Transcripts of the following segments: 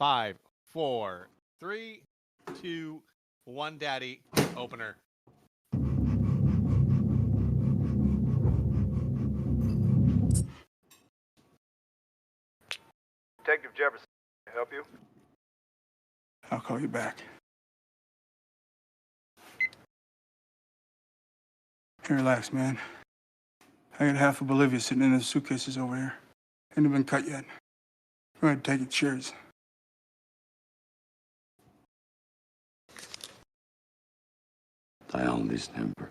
5, 4, 3, 2, 1, Daddy. Opener. Detective Jefferson, can I help you? I'll call you back. Hey, relax, man. I got half of Bolivia sitting in the suitcases over here. Ain't been cut yet. Go ahead, take it. Cheers. I only temper.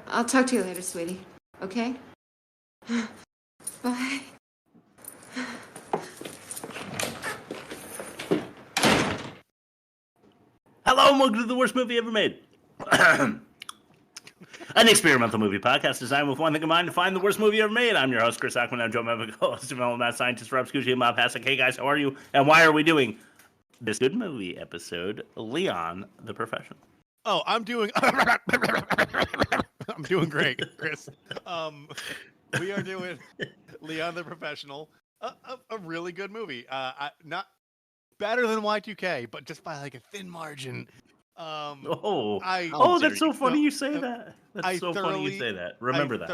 I'll talk to you later, sweetie. Okay? Bye. Hello and welcome to the worst movie ever made. An experimental movie podcast designed with one thing in mind: to find the worst movie ever made. I'm your host, Chris Ackman. I'm joined by my co-host, development math scientist Rob Scucci and Bob Hasek. Hey guys, how are you? And why are we doing this good movie episode? Leon, the professional. Oh, I'm doing great, Chris. We are doing Leon the Professional, a really good movie. Not better than Y2K, but just by like a thin margin. That's so funny you say that. That's so funny you say that. Remember that.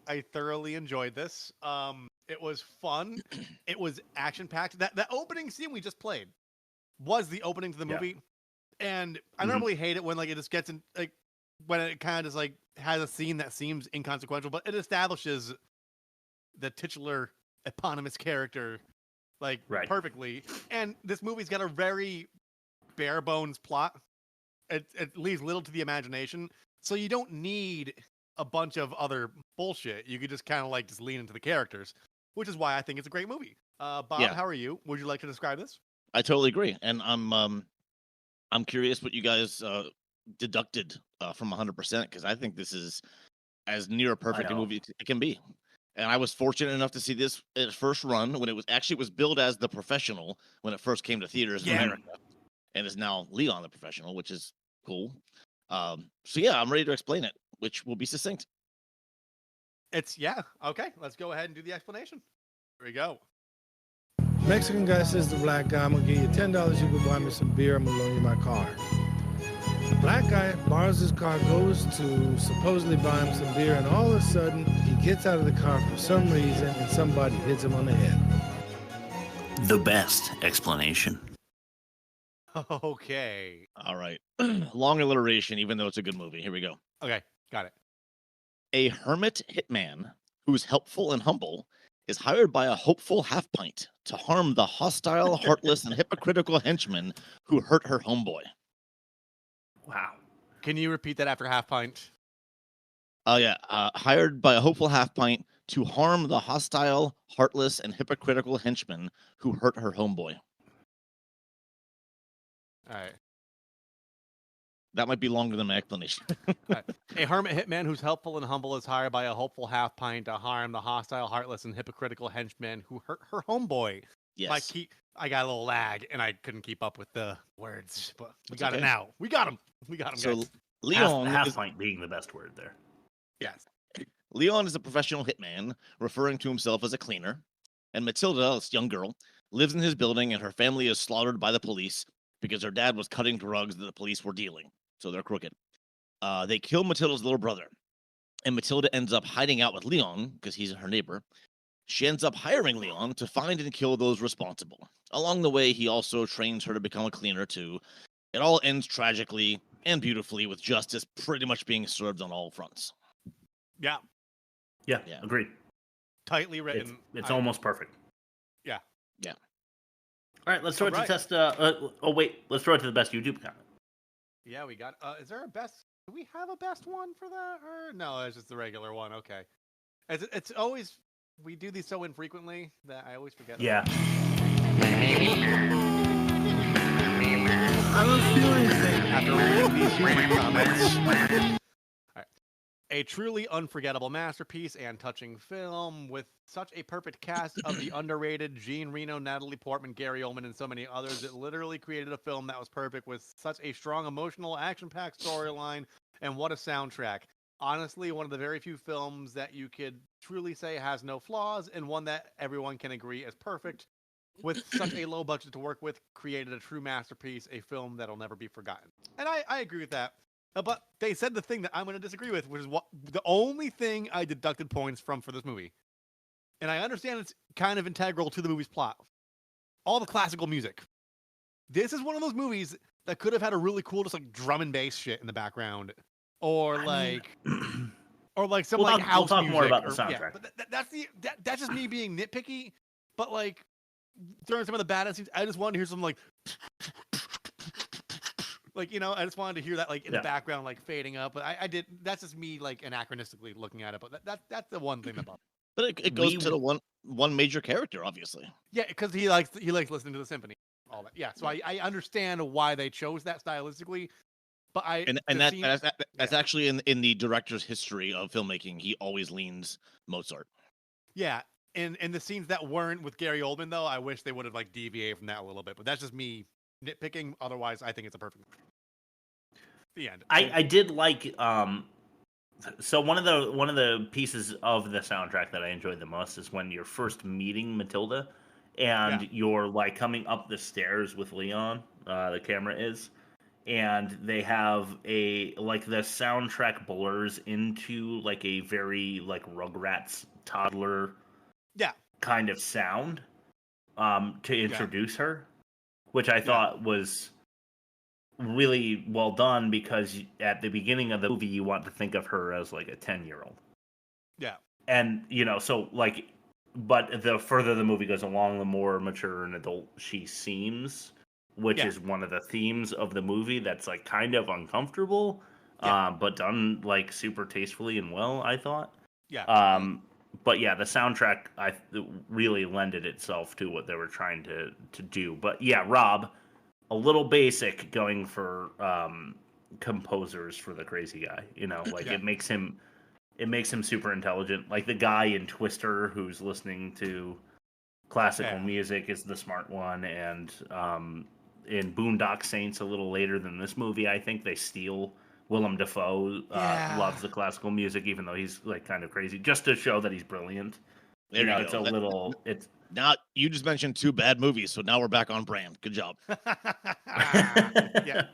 I thoroughly enjoyed this. It was fun. It was action packed. That opening scene we just played was the opening to the movie. And I normally hate it when like it just gets in like when it kind of just like has a scene that seems inconsequential, but it establishes the titular eponymous character like perfectly. And this movie's got a very bare bones plot. It leaves little to the imagination, so you don't need a bunch of other bullshit. You could just kind of like just lean into the characters, which is why I think it's a great movie. Bob, how are you? Would you like to describe this? I totally agree, and I'm curious what you guys deducted from 100% because I think this is as near a perfect a movie it can be. And I was fortunate enough to see this at its first run when it was billed as The Professional when it first came to theaters in America, and is now Leon the Professional, which is cool. So yeah, I'm ready to explain it, which will be succinct. Okay. Let's go ahead and do the explanation. Here we go. Mexican guy says to the black guy, I'm gonna give you $10, you can buy me some beer, I'm gonna loan you my car. The black guy borrows his car, goes to supposedly buy him some beer, and all of a sudden, he gets out of the car for some reason, and somebody hits him on the head. The best explanation. Okay. All right. Long alliteration, even though it's a good movie. Here we go. Okay, got it. A hermit hitman who's helpful and humble is hired by a hopeful half-pint to harm the hostile, heartless, and hypocritical henchmen who hurt her homeboy. Wow. Can you repeat that after half-pint? Oh, yeah. Hired by a hopeful half-pint to harm the hostile, heartless, and hypocritical henchmen who hurt her homeboy. All right. That might be longer than my explanation. Right. A hermit hitman who's helpful and humble is hired by a hopeful half-pint to harm the hostile, heartless, and hypocritical henchmen who hurt her homeboy. Yes. I got a little lag, and I couldn't keep up with the words, but we got it now. We got him. So guys. Leon half-pint being the best word there. Yes. Leon is a professional hitman, referring to himself as a cleaner. And Matilda, this young girl, lives in his building, and her family is slaughtered by the police because her dad was cutting drugs that the police were dealing. So they're crooked. They kill Matilda's little brother. And Matilda ends up hiding out with Leon because he's her neighbor. She ends up hiring Leon to find and kill those responsible. Along the way, he also trains her to become a cleaner too. It all ends tragically and beautifully with justice pretty much being served on all fronts. Yeah. Yeah. Agreed. Tightly written. It's almost perfect. Yeah. Yeah. All right, let's throw it to test. Let's throw it to the best YouTube comment. Yeah, we got. Is there a best? Do we have a best one for that? Or no, it's just the regular one. Okay. It's always we do these so infrequently that I always forget. Yeah. I don't feel anything. After reading these YouTube comments. All right. A truly unforgettable masterpiece and touching film with such a perfect cast of the underrated Jean Reno, Natalie Portman, Gary Oldman, and so many others. It literally created a film that was perfect with such a strong, emotional, action-packed storyline, and what a soundtrack. Honestly, one of the very few films that you could truly say has no flaws, and one that everyone can agree is perfect. With such a low budget to work with, created a true masterpiece, a film that'll never be forgotten. And I agree with that. But they said the thing that I'm going to disagree with, which is what the only thing I deducted points from for this movie. And I understand it's kind of integral to the movie's plot. All the classical music. This is one of those movies that could have had a really cool, just like drum and bass shit in the background, or or like some like house we'll talk music. more about the or, soundtrack. Yeah, but that's just me being nitpicky. But like during some of the badass scenes, I just wanted to hear something like, you know, I just wanted to hear that like in the background, like fading up. But I did. That's just me like anachronistically looking at it. But that's the one thing about. But it goes to the one major character, obviously. Yeah, because he likes listening to the symphony, all that. Yeah, so I understand why they chose that stylistically. But that's actually in the director's history of filmmaking. He always leans Mozart. Yeah, and the scenes that weren't with Gary Oldman though, I wish they would have like deviated from that a little bit. But that's just me nitpicking. Otherwise, I think it's a perfect. The end. I did like so one of the pieces of the soundtrack that I enjoyed the most is when you're first meeting Matilda, and you're like coming up the stairs with Leon. The camera is. And they have the soundtrack blurs into like a very like Rugrats toddler kind of sound to introduce her, which I thought was really well done, because at the beginning of the movie you want to think of her as like a 10-year-old. Yeah. And you know, so like, but the further the movie goes along, the more mature and adult she seems, which is one of the themes of the movie that's like kind of uncomfortable, but done like super tastefully and well, I thought. Yeah. But yeah, the soundtrack really lended itself to what they were trying to do. But yeah, Rob, a little basic going for composers for the crazy guy. You know, like it makes him super intelligent. Like the guy in Twister who's listening to classical music is the smart one, and in Boondock Saints a little later than this movie, I think they steal Willem Dafoe loves the classical music, even though he's like kind of crazy, just to show that he's brilliant. There you know, go. It's now you just mentioned two bad movies, so now we're back on brand. Good job. Yeah,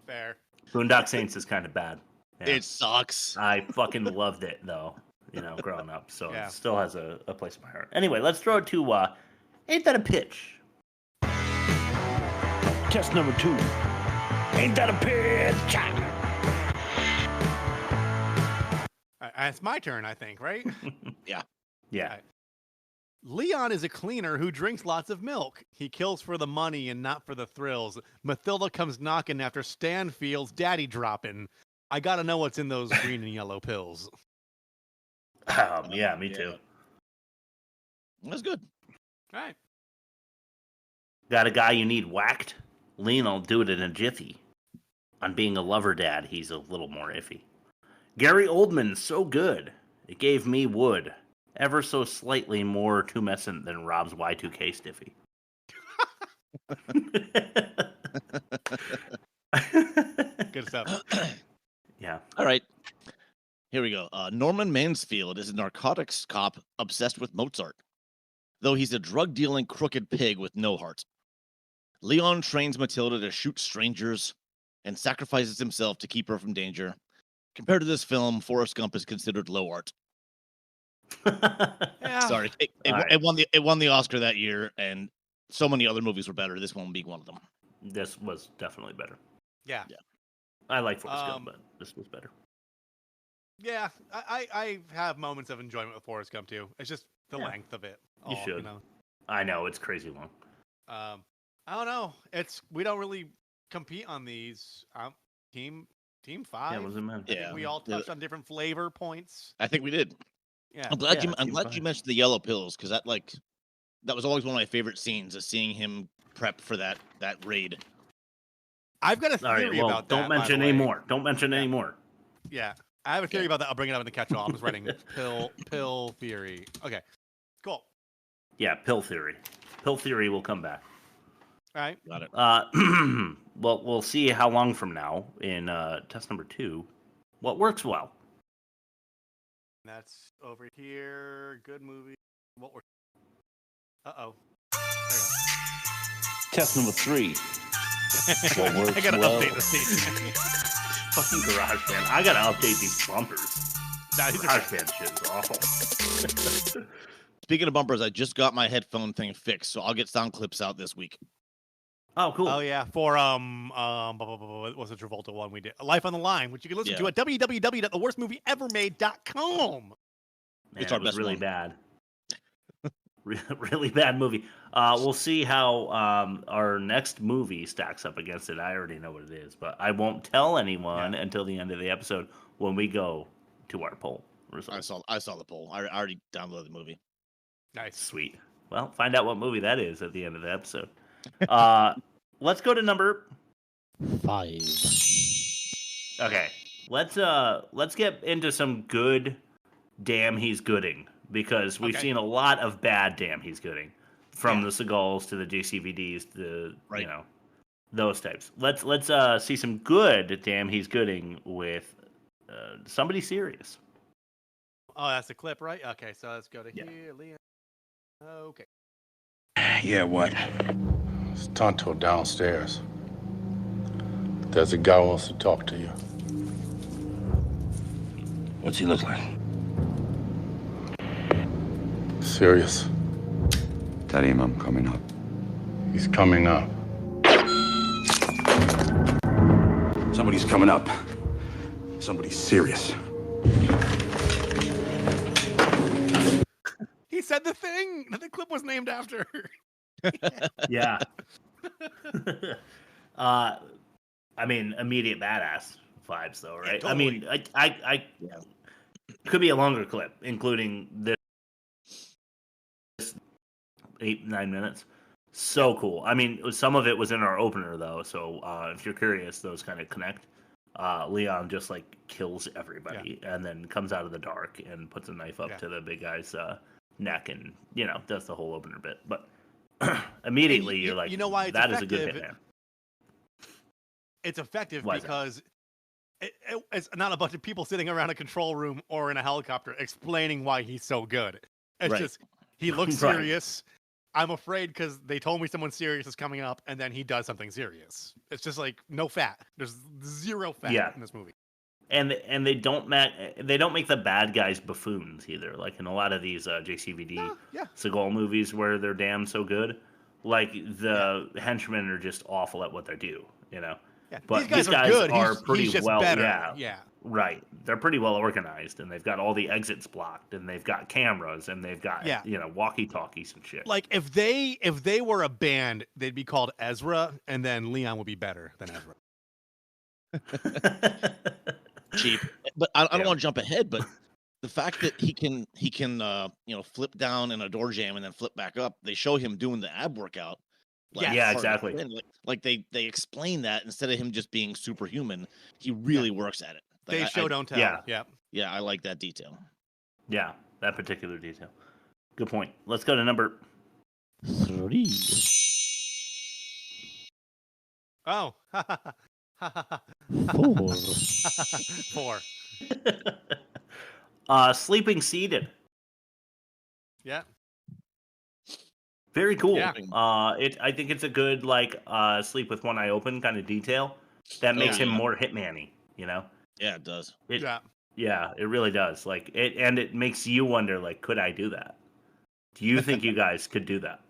fair. Boondock Saints is kind of bad. Yeah. It sucks. I fucking loved it though, you know, growing up. So it still has a place in my heart. Anyway, let's throw it to Ain't That a Pitch? Test number 2. Ain't that a pitch? It's my turn, I think, right? Yeah. Right. Leon is a cleaner who drinks lots of milk. He kills for the money and not for the thrills. Matilda comes knocking after Stan feels daddy dropping. I gotta know what's in those green and yellow pills. Yeah, me too. That's good. All right. Got a guy you need whacked? Leon'll do it in a jiffy. On being a lover dad, he's a little more iffy. Gary Oldman, so good. It gave me wood. Ever so slightly more tumescent than Rob's Y2K stiffy. Good stuff. Yeah. All right. Here we go. Norman Mansfield is a narcotics cop obsessed with Mozart, though he's a drug-dealing crooked pig with no heart. Leon trains Matilda to shoot strangers and sacrifices himself to keep her from danger. Compared to this film, Forrest Gump is considered low art. Sorry, it won the Oscar that year, and so many other movies were better. This one being one of them. This was definitely better. Yeah. I like Forrest Gump, but this was better. Yeah, I have moments of enjoyment with Forrest Gump too. It's just the length of it. You should. You know? I know, it's crazy long. I don't know. We don't really compete on these. Team 5. Yeah, was it, man? We all touched on different flavor points. I think we did. Yeah. I'm glad you mentioned the yellow pills, because that was always one of my favorite scenes, is seeing him prep for that raid. I've got a theory about that. Don't mention any more. Don't mention any more. Yeah. I have a theory about that. I'll bring it up in the catch-all. I'm just writing pill theory. Okay, cool. Yeah, pill theory. Pill theory will come back. All right. Got it. Well, we'll see how long from now in test number 2 what works well. That's over here. Good movie. What works? Uh-oh. Test number 3. What works I gotta well? update the scene. Fucking GarageBand. I gotta update these bumpers. Nah, these are GarageBand shit is awful. Speaking of bumpers, I just got my headphone thing fixed, so I'll get sound clips out this week. Oh, cool. Oh yeah, for what was the Travolta one we did? Life on the Line, which you can listen to Yeah. at www.theworstmovieevermade.com. Man, It's our it was best really one. bad. Really bad movie. We'll see how our next movie stacks up against it. I already know what it is, but I won't tell anyone until the end of the episode when we go to our poll results. I saw the poll. I already downloaded the movie. Nice. Sweet. Well, find out what movie that is at the end of the episode. Let's go to number 5. Okay. Let's get into some good damn he's gooding, because we've seen a lot of bad damn he's gooding, from the Seagulls to the JCVDs to Right. you know, those types. Let's see some good damn he's gooding with somebody serious. Oh, that's the clip, right? Okay, so let's go to Yeah. here, Liam. Okay. Yeah, what? It's Tonto downstairs. There's a guy who wants to talk to you. What's he look like? Serious. Tell him I'm coming up. He's coming up. Somebody's coming up. Somebody's serious. He said the thing that the clip was named after. Yeah. I mean, immediate badass vibes, though, right? totally. I mean, I could be a longer clip, including this 8-9 minutes. So cool. I mean, some of it was in our opener, though. So if you're curious, those kind of connect. Leon just like kills everybody and then comes out of the dark and puts a knife up to the big guy's neck, and does the whole opener bit. But immediately you're like, you know why it's that is a good effective? hitman. It's effective Why is that? because it's not a bunch of people sitting around a control room or in a helicopter explaining why he's so good. It's Right. just, he looks Right. serious. I'm afraid because they told me someone serious is coming up, and then he does something serious. It's just like no fat. There's zero fat in this movie. And they don't make the bad guys buffoons either. Like in a lot of these JCVD Seagal movies where they're damn so good, like the henchmen are just awful at what they do, Yeah. But these guys are good. are He's pretty just well, better. yeah, right. They're pretty well organized, and they've got all the exits blocked, and they've got cameras, and they've got walkie talkies and shit. Like if they were a band, they'd be called Ezra, and then Leon would be better than Ezra. Cheap. But I don't want to jump ahead, but the fact that he can flip down in a door jam and then flip back up, they show him doing the ab workout. Yeah, exactly. Like they explain that instead of him just being superhuman, he really works at it. Like, They show, don't tell. Yeah. Yeah, I like that detail. Yeah, that particular detail. Good point. Let's go to number 3. Oh. 4. 4. Sleeping Seated. Yeah. Very cool. Yeah. I think it's a good sleep with one eye open kind of detail that makes him more hitman-y, Yeah, it does. Yeah, it really does. Like it makes you wonder, like, could I do that? Do you think you guys could do that?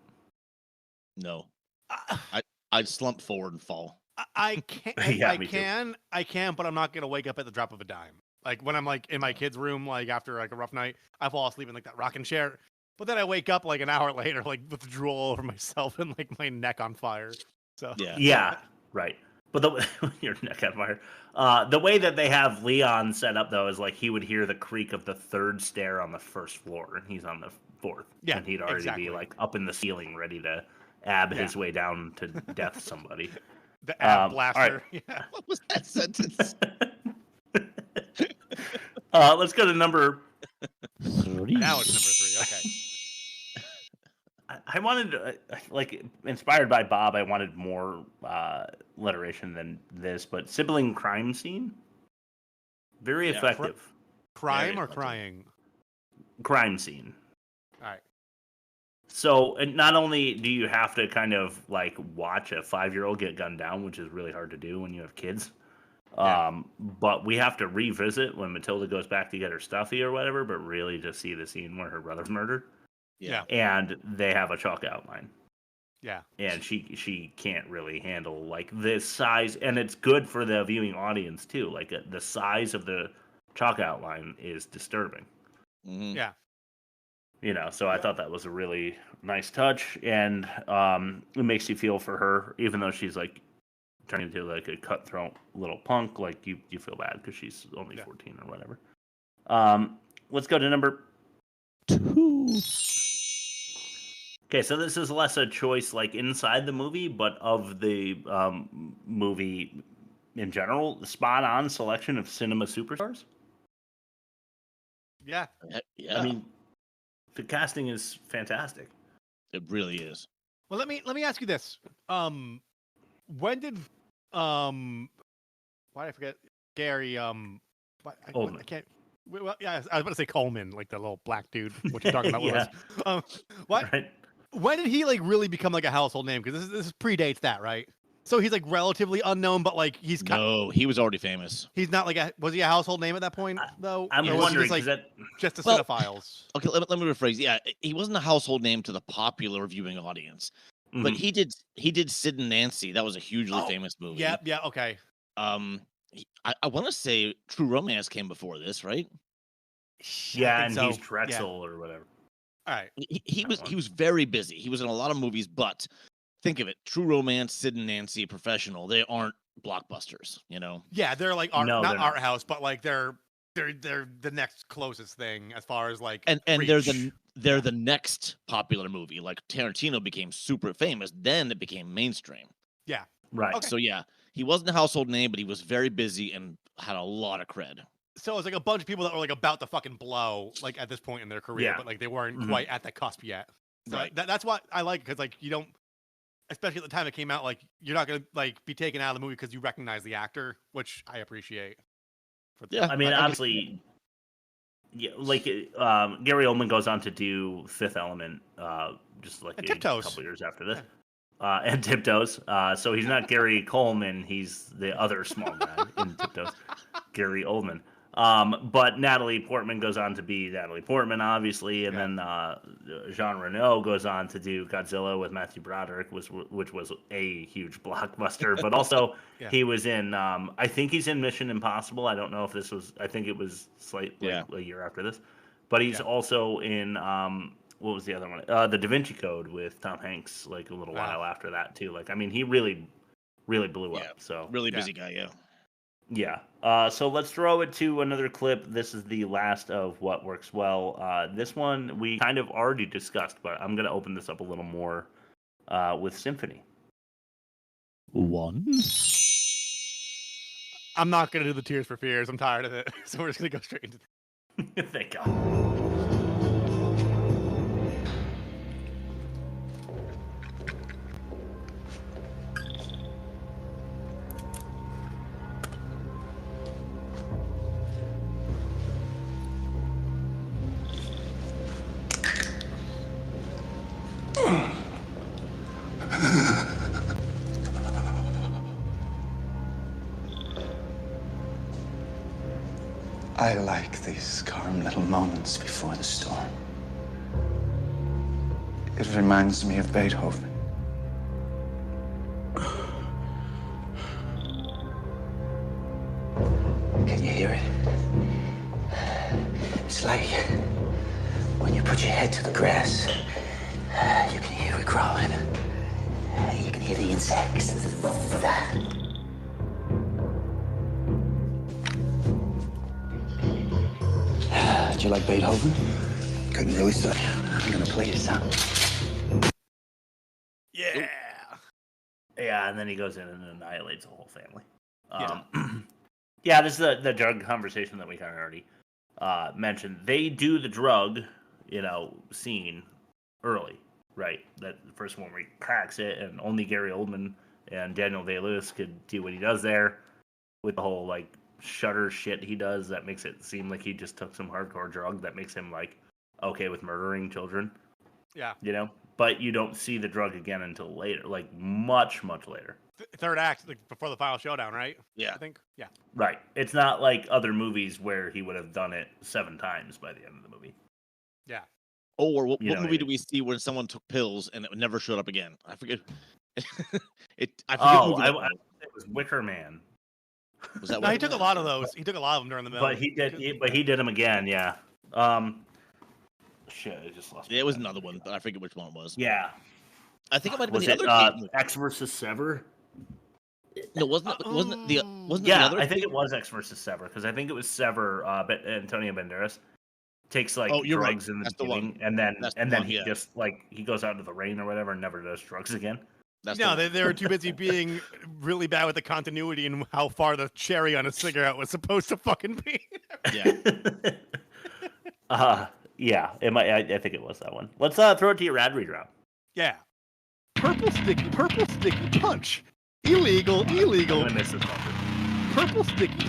No. I'd slump forward and fall. I can. Yeah, I me too. can, but I'm not gonna wake up at the drop of a dime. Like when I'm like in my kid's room, like after like a rough night, I fall asleep in like that rocking chair. But then I wake up like an hour later, like with drool all over myself and like my neck on fire. So Yeah, right. But your neck on fire. The way that they have Leon set up though is like he would hear the creak of the third stair on the first floor, and he's on the fourth. Yeah, and he'd already be like up in the ceiling, ready to ab his way down to death somebody. The ab blaster. All right. Yeah. What was that sentence? Let's go to number 3. Now it's number 3. Okay. I wanted, like, inspired by Bob, I wanted more alliteration than this, but sibling crime scene, very effective. Crime or crying? Crime scene. All right. So, and not only do you have to kind of like watch a 5-year-old get gunned down, which is really hard to do when you have kids, but we have to revisit when Matilda goes back to get her stuffy or whatever, but really to see the scene where her brother's murdered. Yeah. And they have a chalk outline. Yeah. And she can't really handle like this size, and it's good for the viewing audience too. Like the size of the chalk outline is disturbing. Mm-hmm. Yeah. You know, so I thought that was a really nice touch, and it makes you feel for her, even though she's like turning into like a cutthroat little punk. Like you feel bad because she's only 14 or whatever. Let's go to number 2. Okay, so this is less a choice like inside the movie, but of the movie in general. Spot on selection of cinema superstars. Yeah. Yeah. I mean, the casting is fantastic. It really is. Well, let me ask you this. When did why did I forget Gary I can't. Well, yeah, I was about to say Coleman, like the little black dude. What you talking about? Yeah. What? Right. When did he like really become like a household name? Because this predates that, right? So he's like relatively unknown, but like he's No, he was already famous. He's not like was he a household name at that point though? I'm Or was he wondering just, like, because just to Well, cinephiles. Okay, let me rephrase. Yeah, he wasn't a household name to the popular viewing audience, but he did Sid and Nancy. That was a hugely famous movie. Yeah, okay. I want to say True Romance came before this, right? yeah, and so. he's Drexel Yeah. or whatever. All right. He was very busy. He was in a lot of movies, but think of it: True Romance, Sid and Nancy, Professional. They aren't blockbusters, you know. Yeah, they're like art, No, not they're art not. house, but like they're the next closest thing as far as like And reach. they're the next popular movie. Like Tarantino became super famous, then it became mainstream. Yeah. Right. Okay. So yeah, he wasn't a household name, but he was very busy and had a lot of cred. So it's like a bunch of people that were like about to fucking blow like at this point in their career, Yeah. but like they weren't Mhm. quite at the cusp yet. So Right. that's what I like because like you don't, especially at the time it came out, like you're not gonna like be taken out of the movie because you recognize the actor, which I appreciate. Yeah, I mean, I guess- obviously, yeah, like Gary Oldman goes on to do Fifth Element, just like And a Tiptoes. couple years after this, and Tiptoes. So he's not Gary Coleman; he's the other small guy in Tiptoes, Gary Oldman. But Natalie Portman goes on to be Natalie Portman, obviously, and then Jean Reno goes on to do Godzilla with Matthew Broderick, which was a huge blockbuster. But also, he was in, I think he's in Mission Impossible. I don't know if this was, I think it was slightly a year after this. But he's also in, what was the other one? The Da Vinci Code with Tom Hanks, like a little while after that, too. Like, I mean, he really blew up. So really busy guy, yeah. Yeah. So let's throw it to another clip. This is the last of What Works Well. This one we kind of already discussed, but I'm going to open this up a little more with Symphony. I'm not gonna do the Tears for Fears. I'm tired of it, so we're just gonna go straight into. Thank God. I like these calm little moments before the storm. It reminds me of Beethoven. Can you hear it? It's like when you put your head to the grass, you can hear it growing. You can hear the insects. Do you like Beethoven? Couldn't really say. I'm gonna play you some. Yeah. Yeah, and then he goes in and annihilates the whole family. Yeah, this is the drug conversation that we kind of already mentioned, they do the drug, scene early, right? That the first one where he cracks it, and only Gary Oldman and Daniel Day-Lewis could do what he does there with the whole like shutter shit he does that makes it seem like he just took some hardcore drug that makes him like okay with murdering children. Yeah. But you don't see the drug again until later, like much later. Third act, like before the final showdown, right? Yeah. I think. Yeah. Right. It's not like other movies where he would have done it 7 times by the end of the movie. Yeah. Or what You know what I movie do mean? we see when someone took pills and it never showed up again? I forget. I forget. Oh, movie I that was. it was Wicker Man. Was that No, what he took a lot of those. He took a lot of them during the middle. But he did them again, yeah. Shit, I just lost. It was another one, but I forget which one it was. Yeah. I think it might have been Was the it other case. X versus Sever? No, wasn't it the Yeah, other I think case? it was X versus Sever because I think it was Sever. But Antonio Banderas takes like Oh, you're right. drugs in the That's the one. beginning, and then That's the and then one, he yeah. just like he goes out into the rain or whatever and never does drugs again. That's No, the they were too busy being really bad with the continuity and how far the cherry on a cigarette was supposed to fucking be. Yeah. Yeah, it might. I think it was that one. Let's throw it to your ad read, Rob. Yeah. Purple sticky punch. Illegal. I'm gonna miss this one. Purple sticky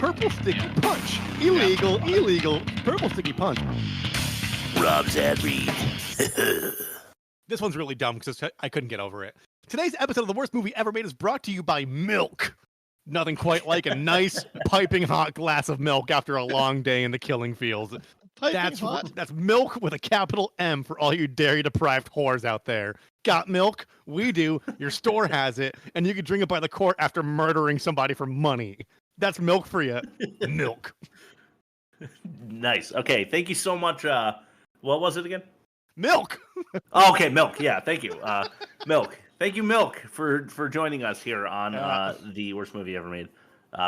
punch. Illegal. Purple sticky punch. Rob's ad read. This one's really dumb because I couldn't get over it. Today's episode of The Worst Movie Ever Made is brought to you by milk. Nothing quite like a nice piping hot glass of milk after a long day in the killing fields. That's milk with a capital M for all you dairy deprived whores out there. Got milk? We do. Your store has it, and you can drink it by the quart after murdering somebody for money. That's milk for you. Milk. Nice. Okay, thank you so much. What was it again? Milk. Oh, okay, milk. Yeah, thank you. Milk. Thank you, Milk, for joining us here on the Worst Movie Ever Made,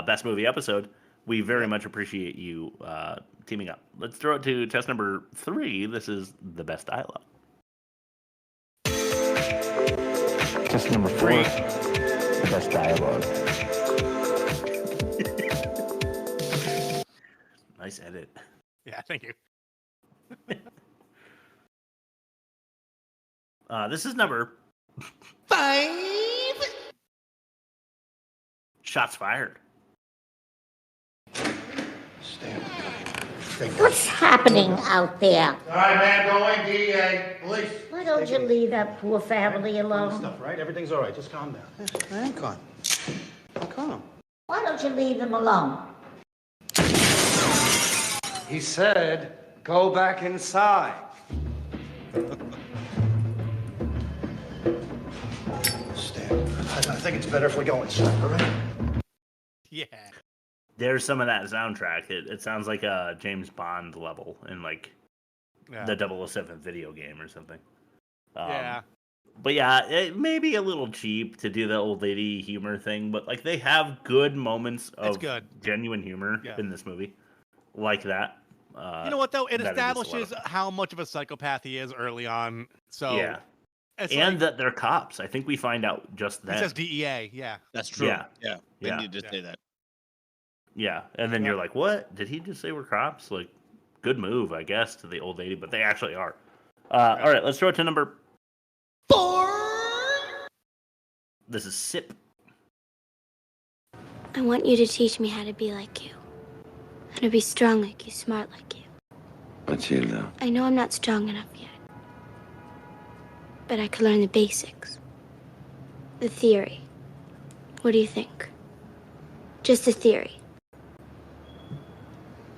Best Movie episode. We very much appreciate you teaming up. Let's throw it to test number 3. This is the best dialogue. Test number 4. The best dialogue. Nice edit. Yeah, thank you. This is number 5. Shots fired. What's happening out there? All right, man, go in, DEA, police. Why don't you leave that poor family alone? Stuff, right? Everything's all right. Just calm down. I am calm. I'm calm. Why don't you leave them alone? He said, go back inside. Stan, I think it's better if we go inside, all right? Yeah. There's some of that soundtrack. It sounds like a James Bond level in like the 007 video game or something. Yeah. But yeah, it may be a little cheap to do the old lady humor thing, but like they have good moments of genuine humor in this movie, like that. You know what though? It that establishes how much of a psychopath he is early on. So yeah, it's and like, that they're cops. I think we find out just then. it says DEA. Yeah. That's true. Yeah. Yeah. They Yeah. need to say that. Yeah, and then you're like, what? Did he just say we're cops? Like, good move, I guess, to the old lady, but they actually are. All right, let's throw it to number 4. This is Sip. I want you to teach me how to be like you. How to be strong like you, smart like you. Matilda. I know I'm not strong enough yet. But I could learn the basics. The theory. What do you think? Just the theory.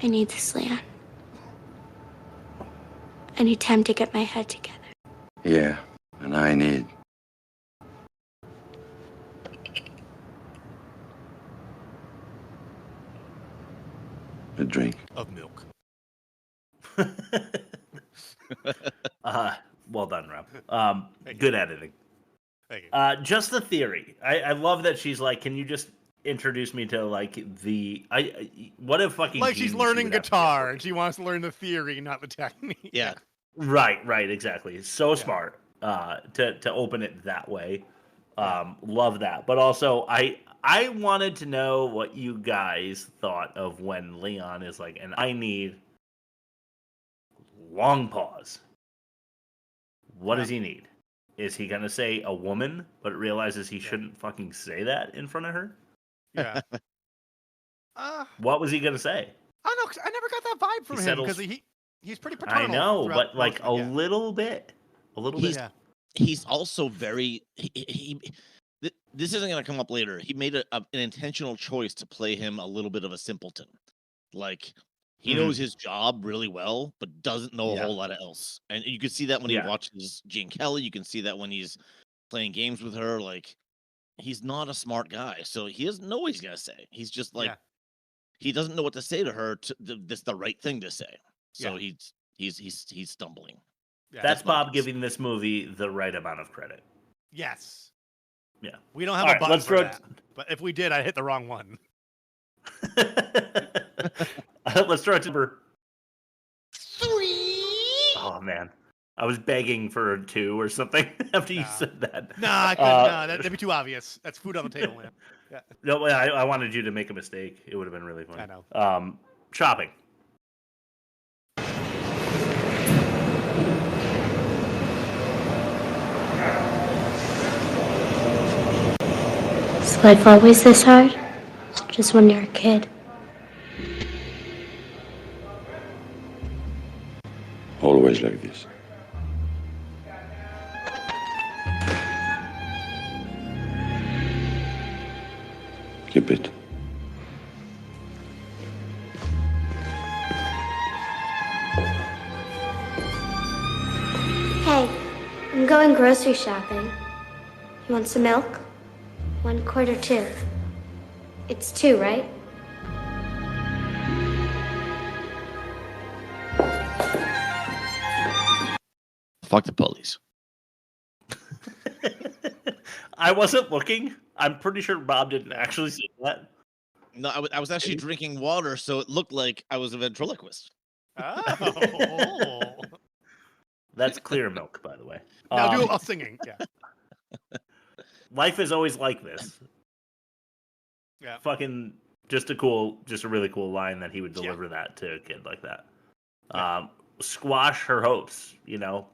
I need this, Leon. I need time to get my head together. Yeah, and I need. A drink. Of milk. Well done, Rob. Good editing. Thank you. Just the theory. I love that she's like, can you just introduce me to like what a fucking Like she's genius learning you would have to guitar and she wants to learn the theory, not the technique. Yeah. Right, exactly. So smart to open it that way. Love that. But also, I wanted to know what you guys thought of when Leon is like, and I need long pause. What does he need? Is he gonna say a woman, but realizes he shouldn't fucking say that in front of her? Yeah. What was he gonna say? I don't know. 'Cause I never got that vibe from him because he's pretty paternal. I know, throughout but like most of it, little bit, a little bit. Yeah. He's also very this isn't going to come up later. He made an intentional choice to play him a little bit of a simpleton. Like he knows his job really well, but doesn't know a whole lot of else. And you can see that when he watches Gene Kelly. You can see that when he's playing games with her. Like he's not a smart guy, so he doesn't know what he's going to say. He's just like he doesn't know what to say to her. That's the right thing to say. So he's stumbling. Yeah. That's Bob giving this movie the right amount of credit. Yes. Yeah. We don't have a button for that. But if we did, I'd hit the wrong one. Let's throw it to number 3. Oh, man. I was begging for a 2 or something after you said that. Nah, I couldn't. That'd be too obvious. That's food on the table, man. Yeah. No, I wanted you to make a mistake. It would have been really funny. I know. Shopping. Is life always this hard? Just when you're a kid. Always like this. Keep it. Hey, I'm going grocery shopping. You want some milk? 1 quart or 2? It's 2, right? Fuck the police. I wasn't looking. I'm pretty sure Bob didn't actually say that. No, I was actually drinking water, so it looked like I was a ventriloquist. Oh. That's clear milk, by the way. Now do it while singing. Yeah. Life is always like this. Yeah. Fucking just a really cool line that he would deliver that to a kid like that. Squash her hopes,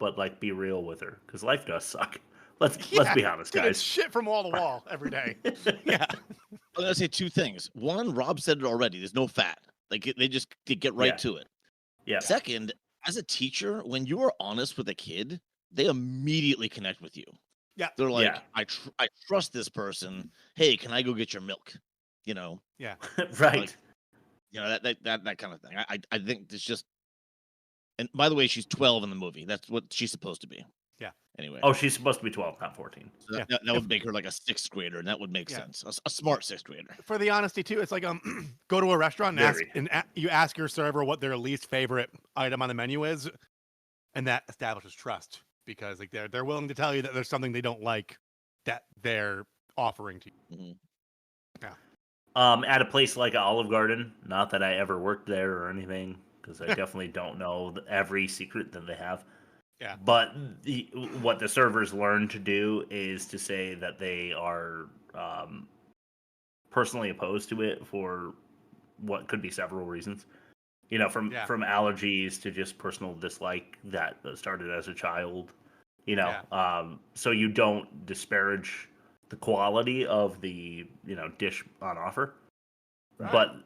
but like be real with her because life does suck. Let's be honest, dude, guys. it's shit from wall to wall every day. Yeah. I'm gonna say 2 things. One, Rob said it already. There's no fat. Like they get right to it. Yeah. Second, as a teacher, when you are honest with a kid, they immediately connect with you. Yeah. They're like, I trust this person. Hey, can I go get your milk? Yeah. Right. Like, that kind of thing. I think it's just. And by the way, she's 12 in the movie. That's what she's supposed to be. Yeah. Anyway. Oh, she's supposed to be 12, not 14. So that would make her like a 6th grader, and that would make sense. A smart 6th grader. For the honesty too, it's like go to a restaurant and you ask your server what their least favorite item on the menu is, and that establishes trust because like they're willing to tell you that there's something they don't like that they're offering to you. Mm-hmm. Yeah. At a place like Olive Garden, not that I ever worked there or anything, because I definitely don't know every secret that they have. Yeah. But what the servers learn to do is to say that they are personally opposed to it for what could be several reasons. From allergies to just personal dislike that started as a child. So you don't disparage the quality of the dish on offer, but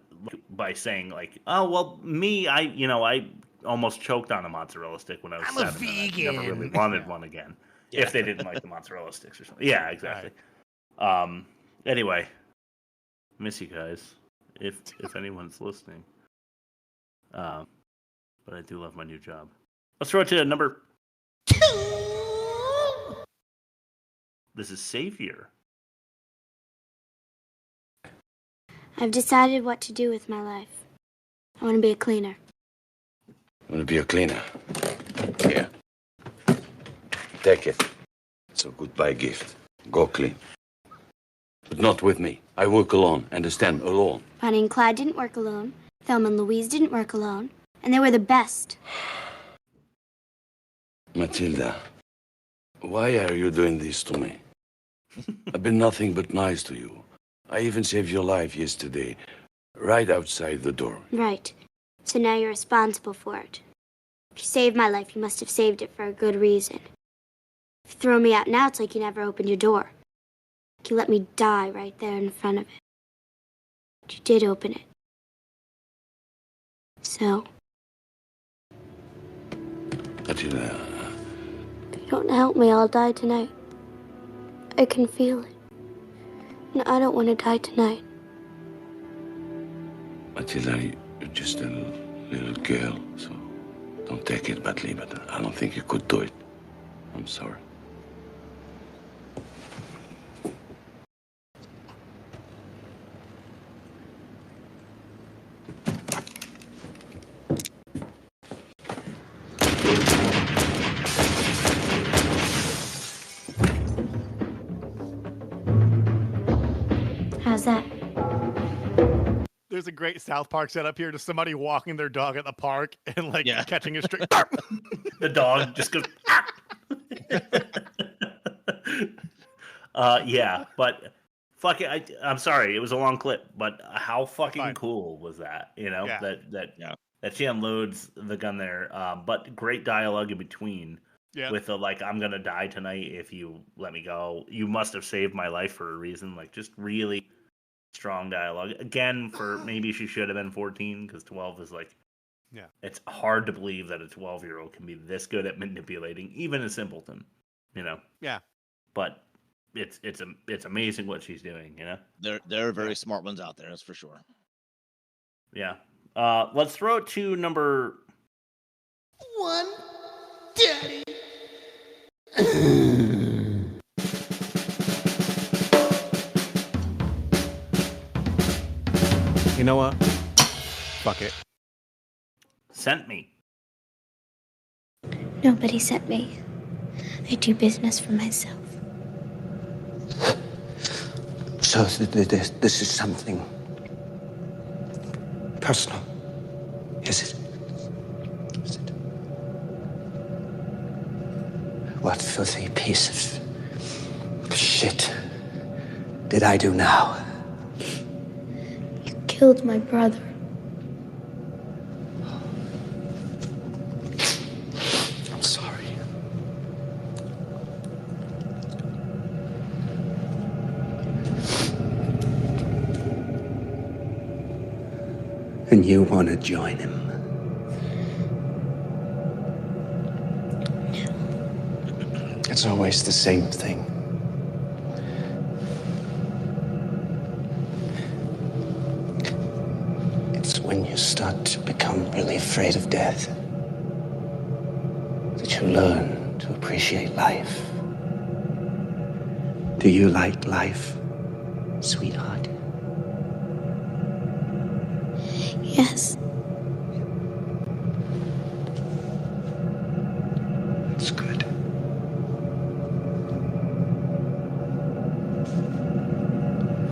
by saying like, oh well, me, I almost choked on a mozzarella stick when I was 7. vegan. I never really wanted one again. If they didn't like the mozzarella sticks or something. Yeah, exactly. Right. Anyway, miss you guys. If anyone's listening. But I do love my new job. Let's throw it to number 2. This is Savior. I've decided what to do with my life. I want to be a cleaner. Want to be a cleaner? Here. Take it. It's a goodbye gift. Go clean. But not with me. I work alone. Understand? Alone. Bonnie and Clyde didn't work alone. Thelma and Louise didn't work alone. And they were the best. Matilda, why are you doing this to me? I've been nothing but nice to you. I even saved your life yesterday, right outside the door. Right. So now you're responsible for it. If you saved my life, you must have saved it for a good reason. If you throw me out now, it's like you never opened your door. Like you let me die right there in front of it. But you did open it. So, Attila, if you don't help me, I'll die tonight. I can feel it. And I don't want to die tonight. Attila, you're just a little girl, so don't take it badly, but I don't think you could do it. I'm sorry. How's that? There's a great South Park setup here. Just somebody walking their dog at the park and like catching a string. The dog just goes. Yeah, but fuck it. I'm sorry, it was a long clip, but how fucking cool was that? You know, that she unloads the gun there. But great dialogue in between. Yeah. With the like, I'm gonna die tonight if you let me go. You must have saved my life for a reason. Like, just really strong dialogue. Again, for maybe she should have been 14 because 12 is like, it's hard to believe that a 12-year-old can be this good at manipulating even a simpleton. You know. Yeah. But it's amazing what she's doing. You know. There are very smart ones out there. That's for sure. Yeah. Let's throw it to number 1, Daddy. You know what? Fuck it. Sent me. Nobody sent me. I do business for myself. So this is something personal, is it? What filthy piece of shit did I do now? You killed my brother. I'm sorry. And you want to join him? It's always the same thing. It's when you start to become really afraid of death that you learn to appreciate life. Do you like life, sweetheart? Yes. That's good.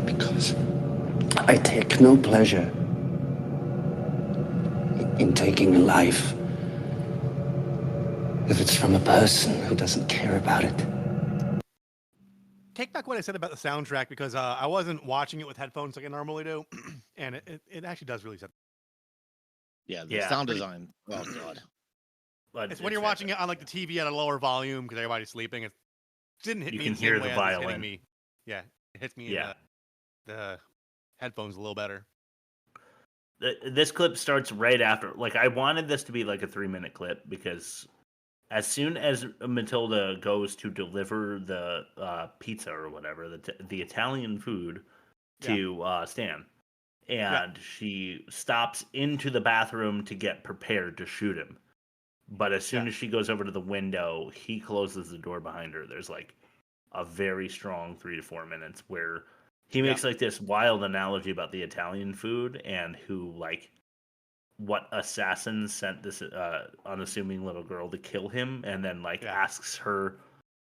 Because I take no pleasure in taking a life if it's from a person who doesn't care about it. Take back what I said about the soundtrack because I wasn't watching it with headphones like I normally do, and it actually does really set. Yeah, the sound design. Oh god. But It's when you're watching it on like the TV at a lower volume because everybody's sleeping. It didn't hit You me can the same hear way the as it's hitting violin. me. Yeah, it hits me in the headphones a little better. This clip starts right after. Like, I wanted this to be like a 3-minute clip because as soon as Matilda goes to deliver the pizza or whatever, the Italian food to Stan, and she stops into the bathroom to get prepared to shoot him. But as soon as she goes over to the window, he closes the door behind her. There's like a very strong 3 to 4 minutes where he makes like this wild analogy about the Italian food and who like what assassin sent this unassuming little girl to kill him, and then like asks her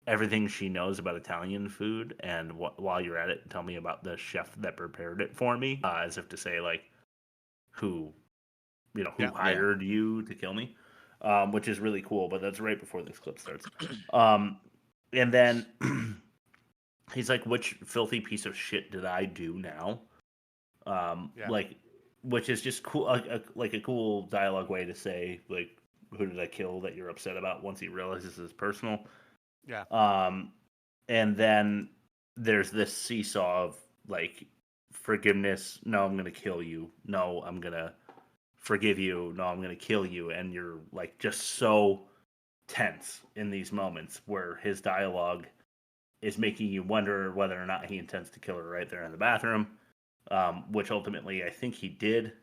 everything she knows about Italian food, and while you're at it, tell me about the chef that prepared it for me, as if to say like who hired you to kill me, which is really cool. But that's right before this clip starts, and then he's like, "Which filthy piece of shit did I do now?" Like, which is just cool, like a cool dialogue way to say like who did I kill that you're upset about once he realizes it's personal. Yeah. And then there's this seesaw of like forgiveness. No, I'm gonna kill you. No, I'm gonna forgive you. No, I'm gonna kill you. And you're like just so tense in these moments where his dialogue is making you wonder whether or not he intends to kill her right there in the bathroom, which ultimately I think he did.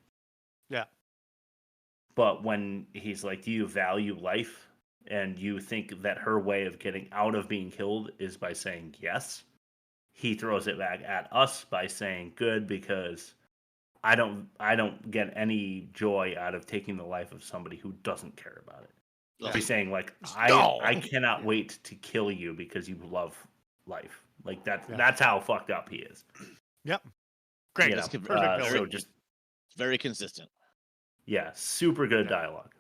Yeah. But when he's like, do you value life? And you think that her way of getting out of being killed is by saying yes. He throws it back at us by saying good, because I don't get any joy out of taking the life of somebody who doesn't care about it. Yeah. He's saying like, I cannot wait to kill you because you love life. Like that's how fucked up he is. Yep. Great. You know, Perfect. So just very consistent. Yeah, super good dialogue.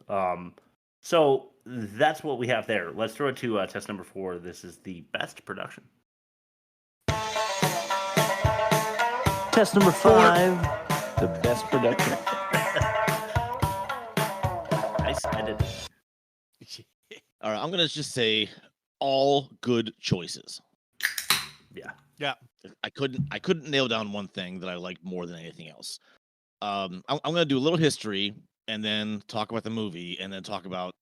So that's what we have there. Let's throw it to test number 4. This is the best production. Test number 5, the best production. Nice edit. All right, I'm gonna just say all good choices. Yeah. Yeah. I couldn't nail down one thing that I liked more than anything else. I'm gonna do a little history and then talk about the movie and then talk about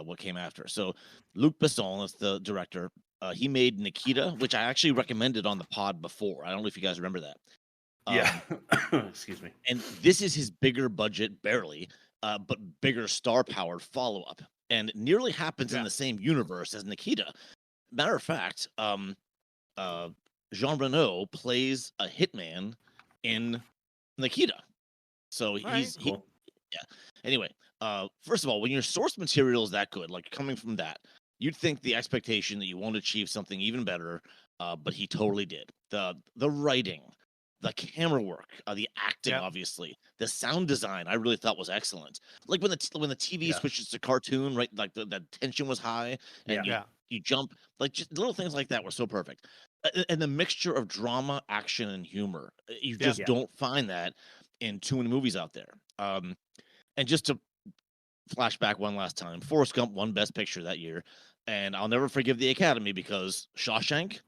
what came after. So Luc Besson is the director. He made Nikita, which I actually recommended on the pod before. I don't know if you guys remember that. Yeah. Excuse me. And this is his bigger budget, barely, but bigger star-powered follow-up, and it nearly happens in the same universe as Nikita. Matter of fact, Jean Reno plays a hitman in Nikita. So Cool. yeah. Anyway, first of all, when your source material is that good, like coming from that, you'd think the expectation that you won't achieve something even better, but he totally did. The writing, the camera work, the acting, obviously, the sound design, I really thought was excellent. Like when the TV switches to cartoon, right? Like the tension was high, and you jump, like just little things like that were so perfect. And the mixture of drama, action, and humor, you just don't find that in too many movies out there. And just to flash back one last time, Forrest Gump won Best Picture that year, and I'll never forgive the Academy because Shawshank,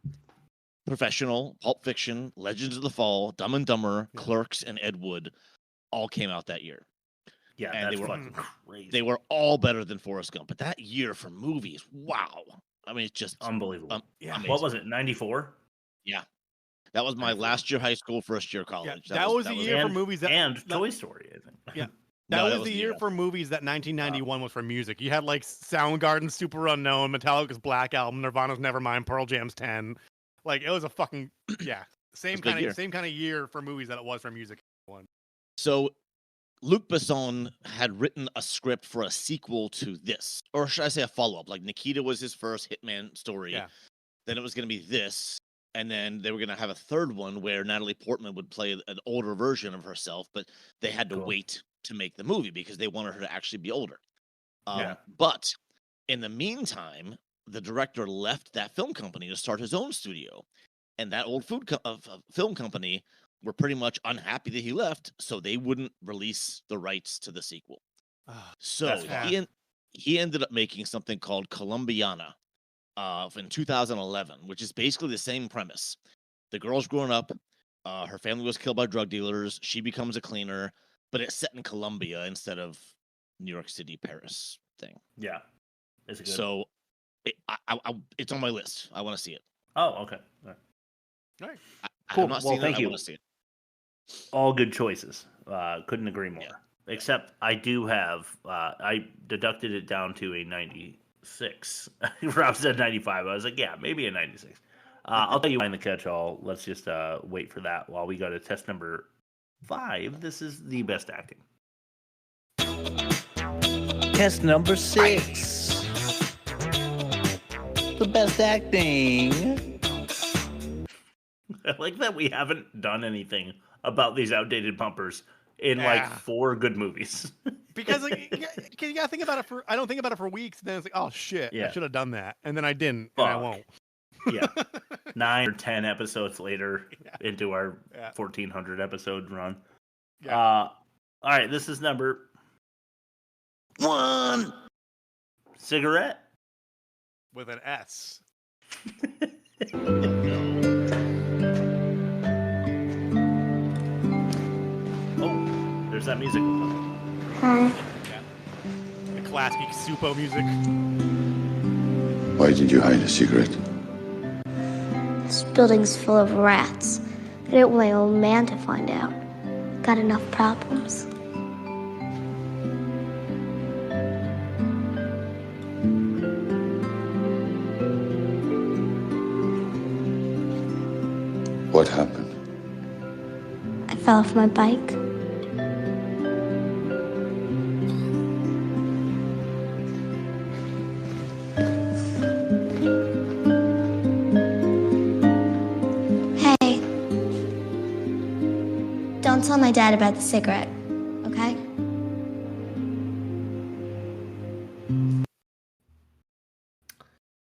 Professional, Pulp Fiction, Legends of the Fall, Dumb and Dumber, Clerks, and Ed Wood all came out that year. Yeah, and that's fucking crazy. They were all better than Forrest Gump, but that year for movies, wow! I mean, it's just unbelievable. Amazing. What was it? 94. Yeah, that was my last year high school, first year college. That was the year for movies and Toy Story, I think. Yeah. That was the year for movies that 1991 was for music. You had like Soundgarden's Super Unknown, Metallica's Black Album, Nirvana's Nevermind, Pearl Jam's 10. Like it was a fucking same kind of year for movies that it was for music. So Luc Besson had written a script for a sequel to this, or should I say a follow-up? Like Nikita was his first Hitman story. Yeah. Then it was going to be this, and then they were going to have a third one where Natalie Portman would play an older version of herself, but they had to wait to make the movie because they wanted her to actually be older. But in the meantime, the director left that film company to start his own studio, and that old film company were pretty much unhappy that he left, so they wouldn't release the rights to the sequel. So he ended up making something called Colombiana in 2011, which is basically the same premise. The girl's growing up, her family was killed by drug dealers, she becomes a cleaner, but it's set in Colombia instead of New York City, Paris thing. Yeah. Is it good? So it's on my list. I want to see it. Oh, okay. All right. Cool. I'm not Well, seeing thank it. you. I want to see it. All good choices. Couldn't agree more. Yeah. Except I do have, I deducted it down to a 96. Rob said 95. I was like, yeah, maybe a 96. I'll tell you behind the catch-all. Let's just wait for that while we go to test number 5. This is the best acting. Test number 6. The best acting. I like that we haven't done anything about these outdated bumpers in like 4 good movies. Because like, you gotta think about it I don't think about it for weeks. Then it's like, oh shit, I should have done that, and then I didn't, and I won't. Yeah, 9 or 10 episodes later into our 1400 episode run. All right, this is number 1. cigarette with an S. Oh, there's that music. Hi. The classic Supo music. Why did you hide a cigarette? This building's full of rats. I didn't want my old man to find out. Got enough problems. What happened? I fell off my bike. Hey. Don't tell my dad about the cigarette, okay?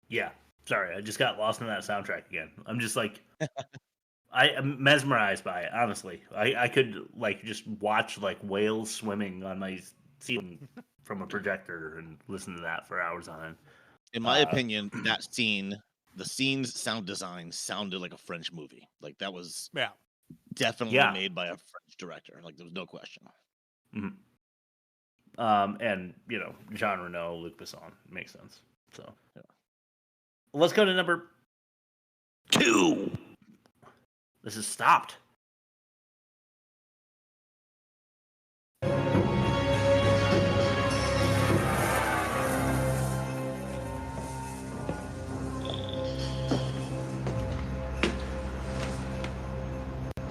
Yeah. Sorry, I just got lost in that soundtrack again. I'm just like, I am mesmerized by it. Honestly, I could like just watch like whales swimming on my ceiling from a projector and listen to that for hours on end. In my opinion, that scene, the scene's sound design sounded like a French movie. Like that was definitely made by a French director. Like there was no question. Mm-hmm. And you know, Jean Reno, Luc Besson makes sense. So let's go to number 2. This is Stopped.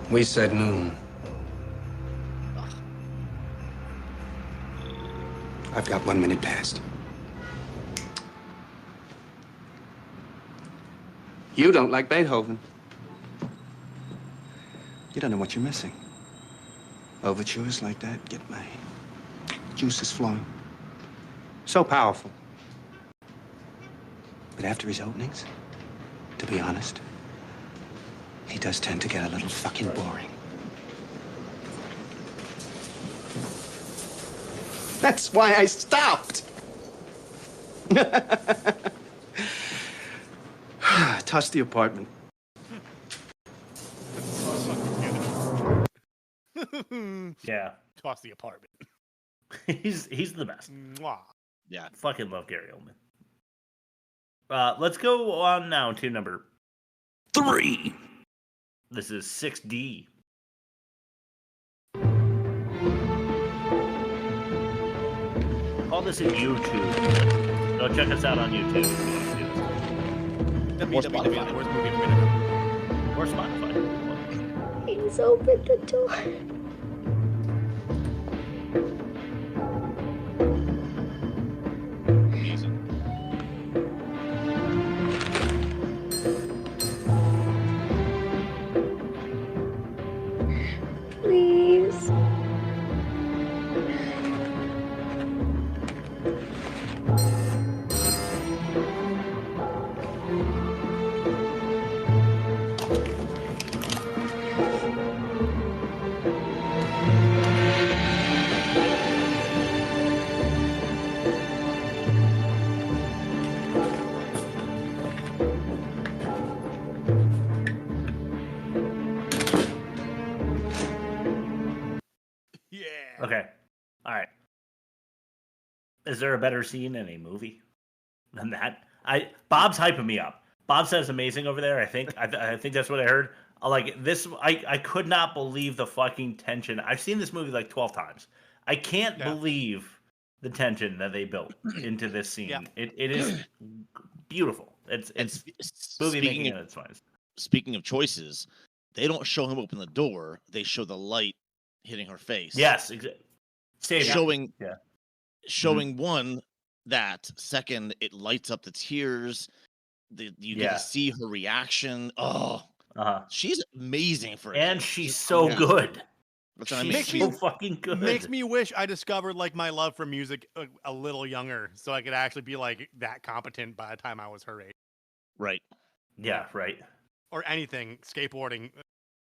We said noon. I've got 1 minute past. You don't like Beethoven. You don't know what you're missing. Overtures like that get my juices flowing. So powerful. But after his openings, to be honest, he does tend to get a little fucking boring. That's why I stopped. Toss the apartment. Yeah. Toss the apartment. he's the best. Mwah. Yeah. Fucking love Gary Oldman. Let's go on now to number 3. This is 6D. Call this a YouTube. Go check us out on YouTube if you want to see this. www, the worst movie ever made. Or Spotify. Please open the door. Please. Okay. All right. Is there a better scene in a movie than that? Bob's hyping me up. Bob says amazing over there. I think that's what I heard. Like this, I could not believe the fucking tension. I've seen this movie like 12 times. I can't believe the tension that they built into this scene. Yeah. It is beautiful. It's movie making at its finest. Speaking of choices, they don't show him open the door. They show the light hitting her face. Yes, showing Mm-hmm. one that. Second, it lights up the tears. You get to see her reaction. Oh, she's amazing for it. And she's so good. She's so fucking good. Makes me wish I discovered like my love for music a little younger, so I could actually be like that competent by the time I was her age. Right. Yeah. Right. Or anything, skateboarding,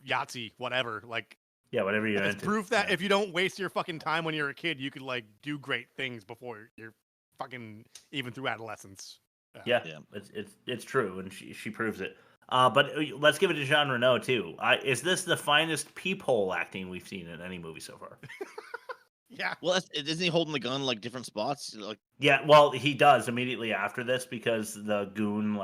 Yahtzee, whatever. Like. Yeah, whatever you're It's into. proof that if you don't waste your fucking time when you're a kid, you could like do great things before you're fucking even through adolescence. Yeah. It's true, and she proves it. But let's give it to Jean Reno too. Is this the finest peephole acting we've seen in any movie so far? Yeah. Well, isn't he holding the gun like different spots? Like, yeah. Well, he does immediately after this because the goon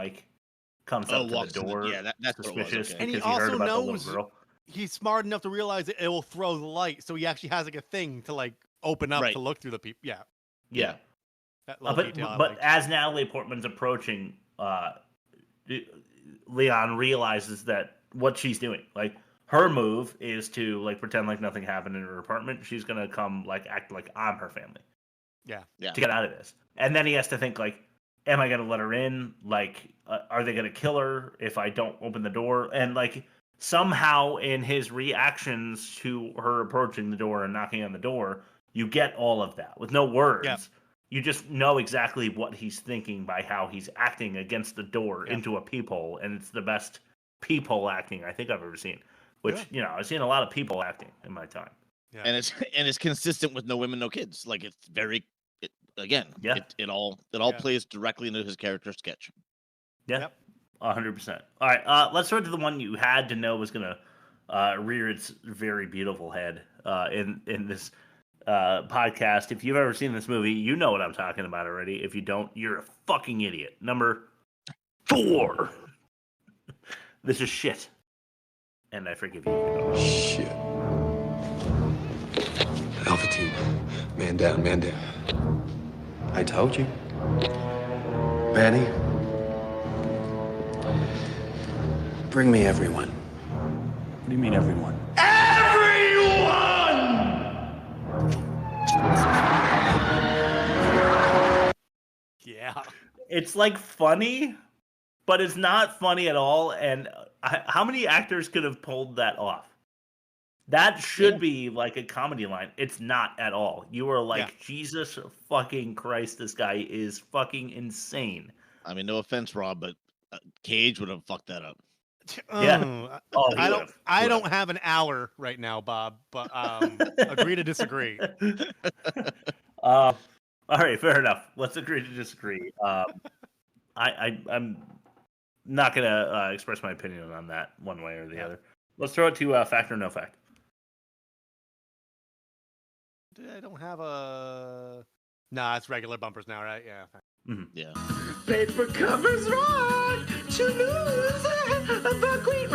comes up to the door. That's suspicious what it was, okay. And he because he heard also about the knows little girl. he's smart enough to realize that it will throw the light, so he actually has a thing to open up to look through the people. Yeah. Yeah. That little But detail I but liked. as Natalie Portman's approaching, Leon realizes that what she's doing, her move is to pretend like nothing happened in her apartment. She's gonna come act like I'm her family. Yeah. To get out of this, and then he has to think am I gonna let her in? Are they gonna kill her if I don't open the door? And somehow in his reactions to her approaching the door and knocking on the door, you get all of that with no words. Yeah. You just know exactly what he's thinking by how he's acting against the door into a peephole, and it's the best peephole acting I think I've ever seen. Which I've seen a lot of people acting in my time. Yeah. And it's consistent with No Women, No Kids. It's very it all plays directly into his character sketch. Yeah, 100%. All right, let's start to the one you had to know was gonna rear its very beautiful head in this podcast. If you've ever seen this movie, you know what I'm talking about already. If you don't, you're a fucking idiot. Number 4. This is shit. And I forgive you. Shit. Alpha team. Man down, man down. I told you. Manny. Bring me everyone. What do you mean, everyone? Yeah. It's funny, but it's not funny at all. And how many actors could have pulled that off? That should be a comedy line. It's not at all. You are Jesus fucking Christ, this guy is fucking insane. I mean, no offense, Rob, but Cage would have fucked that up. Yeah. I don't have an hour right now, Bob, but agree to disagree. All right, fair enough. Let's agree to disagree. I'm not gonna express my opinion on that one way or the other. Let's throw it to fact or no fact. I don't have a. Nah, it's regular bumpers now, right? Yeah. Mm-hmm. Yeah. Paper covers rock to lose the queen.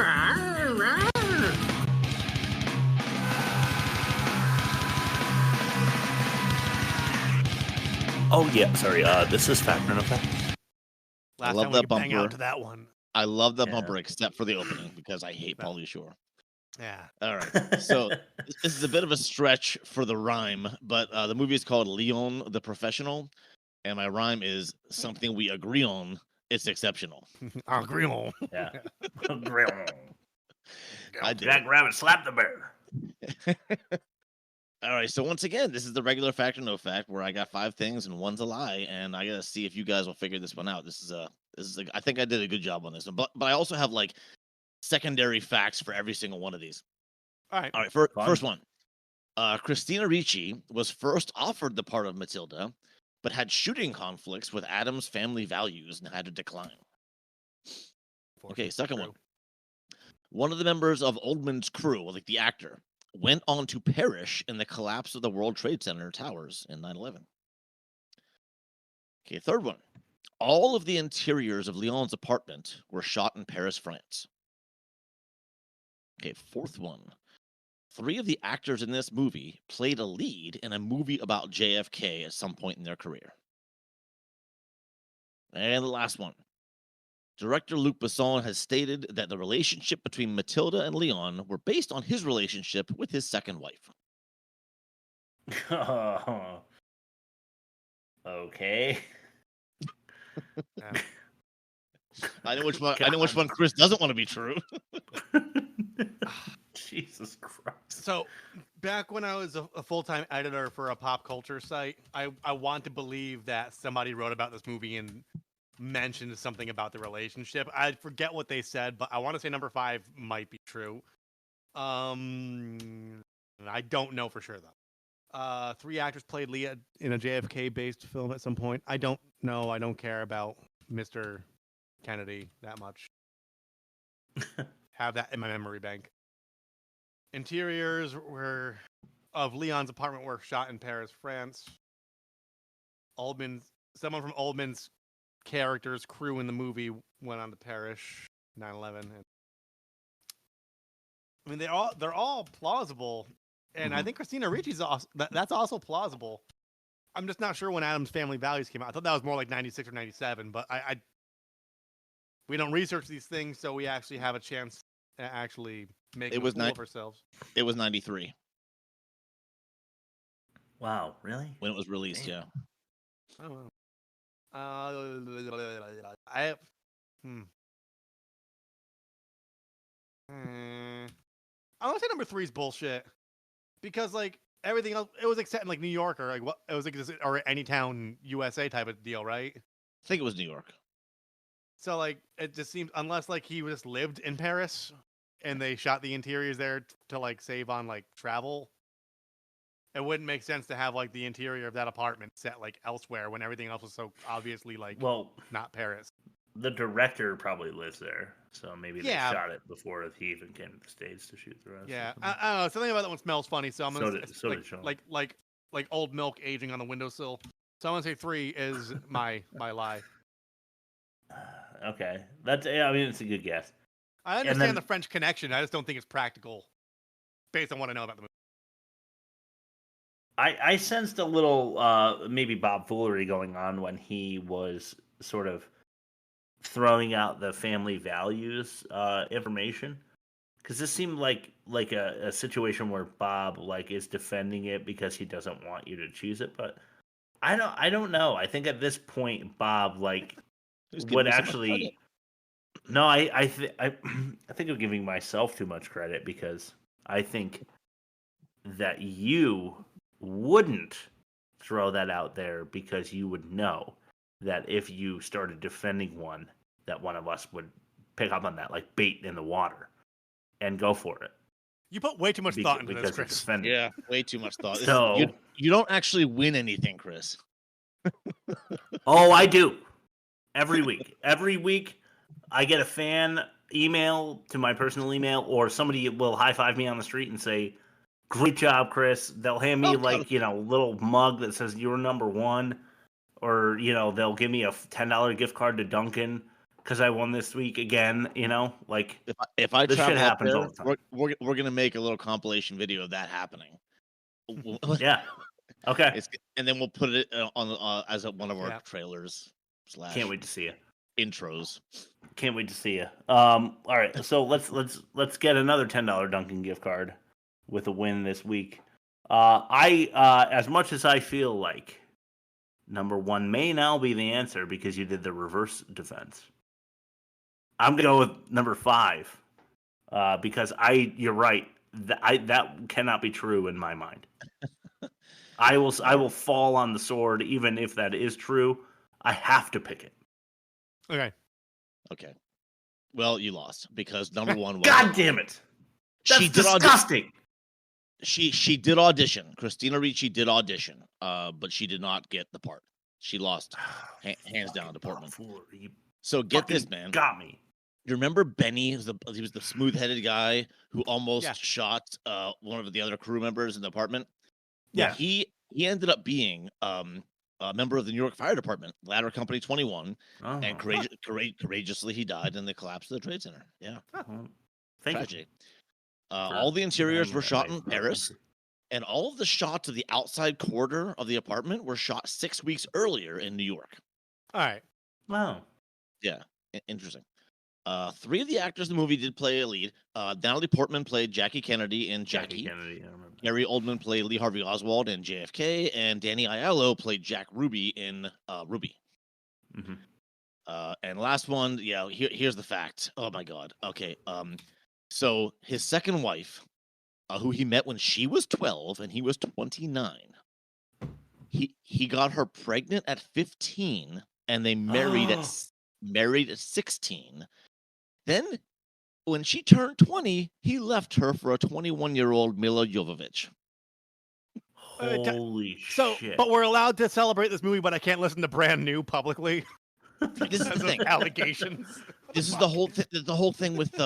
Oh yeah, sorry. This is fact or no fact. Last I love time that we bang bumper. out to that one. I love that bumper, except for the opening because I hate Pauly Shore. Yeah. All right. So this is a bit of a stretch for the rhyme, but the movie is called Leon the Professional, and my rhyme is something we agree on. It's exceptional. Agree on. Yeah. Agree on. I did. Jack Rabbit slapped the bear. All right. So once again, this is the regular fact or no fact, where I got 5 things and one's a lie, and I gotta see if you guys will figure this one out. This is I think I did a good job on this one, but I also have secondary facts for every single one of these. All right. All right. First one. Christina Ricci was first offered the part of Matilda, but had shooting conflicts with Adam's family values and had to decline. Okay, second one. One of the members of Oldman's crew, the actor, went on to perish in the collapse of the World Trade Center towers in 9/11. Okay, third one. All of the interiors of Leon's apartment were shot in Paris, France. Okay, fourth one. 3 of the actors in this movie played a lead in a movie about JFK at some point in their career. And the last one. Director Luc Besson has stated that the relationship between Matilda and Leon were based on his relationship with his second wife. Okay. I know which one. I know which one Chris doesn't want to be true. Jesus Christ. So, back when I was a full-time editor for a pop culture site, I want to believe that somebody wrote about this movie and mentioned something about the relationship. I forget what they said, but I want to say number 5 might be true. I don't know for sure though. 3 actors played Leah in a JFK-based film at some point. I don't know. I don't care about Mr. Kennedy that much. Have that in my memory bank. Interiors of Leon's apartment were shot in Paris, France. Someone from Oldman's character's crew in the movie went on to perish 9/11. I mean, they're all plausible, and I think Christina Ricci's also, that's also plausible. I'm just not sure when Addams Family Values came out. I thought that was more like 96 or 97, but we don't research these things, so we actually have a chance to actually make a fool of ourselves. It was 93. Wow, really? When it was released, yeah. I don't know. I want to say number 3 is bullshit because like everything else, it was like set in like New York or like what it was like or any town USA type of deal, right? I think it was New York. So like it just seems unless like he just lived in Paris and they shot the interiors there to like save on like travel. It wouldn't make sense to have like the interior of that apartment set like elsewhere when everything else was so obviously like not Paris. The director probably lives there, so maybe they shot it before he even came to the States to shoot the rest. Yeah, I don't know. Something about that one smells funny, so I'm gonna like old milk aging on the windowsill. So I'm gonna say 3 is my lie. Okay, I mean, it's a good guess. I understand the French connection. I just don't think it's practical, based on what I know about the movie. I sensed a little maybe Bob foolery going on when he was sort of throwing out the family values information, because this seemed like a situation where Bob like is defending it because he doesn't want you to choose it, but I don't know. I think at this point Bob like would actually. No, I think I'm giving myself too much credit because I think that you wouldn't throw that out there because you would know that if you started defending one, that one of us would pick up on that like bait in the water and go for it. You put way too much thought into this, Chris. Yeah, way too much thought. So you don't actually win anything, Chris. Oh, I do. Every week. Every week, I get a fan email to my personal email, or somebody will high-five me on the street and say, "Great job, Chris." They'll hand me a little mug that says "You're number one," or they'll give me a $10 gift card to Dunkin' because I won this week again. If I this travel shit happens there, all the time. we're gonna make a little compilation video of that happening. Yeah. Okay. And then we'll put it on as one of our trailers. Can't wait to see you. Intros. Can't wait to see you. All right, so let's get another $10 Dunkin' gift card with a win this week. I as much as I feel like number 1 may now be the answer because you did the reverse defense, I'm gonna go with number 5 because you're right. That cannot be true in my mind. I will fall on the sword even if that is true. I have to pick it. Okay. Well, you lost because number 1 was God damn it. That's disgusting. She did audition. Christina Ricci did audition, but she did not get the part. She lost hands down to Portman. So get this, man. Got me. You remember Benny? He was the smooth-headed guy who almost shot one of the other crew members in the apartment. Yeah. He ended up being a member of the New York Fire Department, Ladder Company 21, and courageously he died in the collapse of the Trade Center. Yeah. Tragedy. All the interiors were shot in Paris, and all of the shots of the outside corridor of the apartment were shot 6 weeks earlier in New York. All right. Wow. Yeah. Interesting. 3 of the actors in the movie did play a lead. Natalie Portman played Jackie Kennedy in Jackie. Kennedy, I remember. Gary Oldman played Lee Harvey Oswald in JFK, and Danny Aiello played Jack Ruby in Ruby. Mm-hmm. And last one, here's the fact. Oh my God. Okay. So his second wife, who he met when she was 12 and he was 29, he got her pregnant at 15, and they married at 16. Then, when she turned 20, he left her for a 21-year-old Mila Jovovich. Holy So, shit! but we're allowed to celebrate this movie, but I can't listen to Brand New publicly. This is the thing. Allegations. This is the whole thing with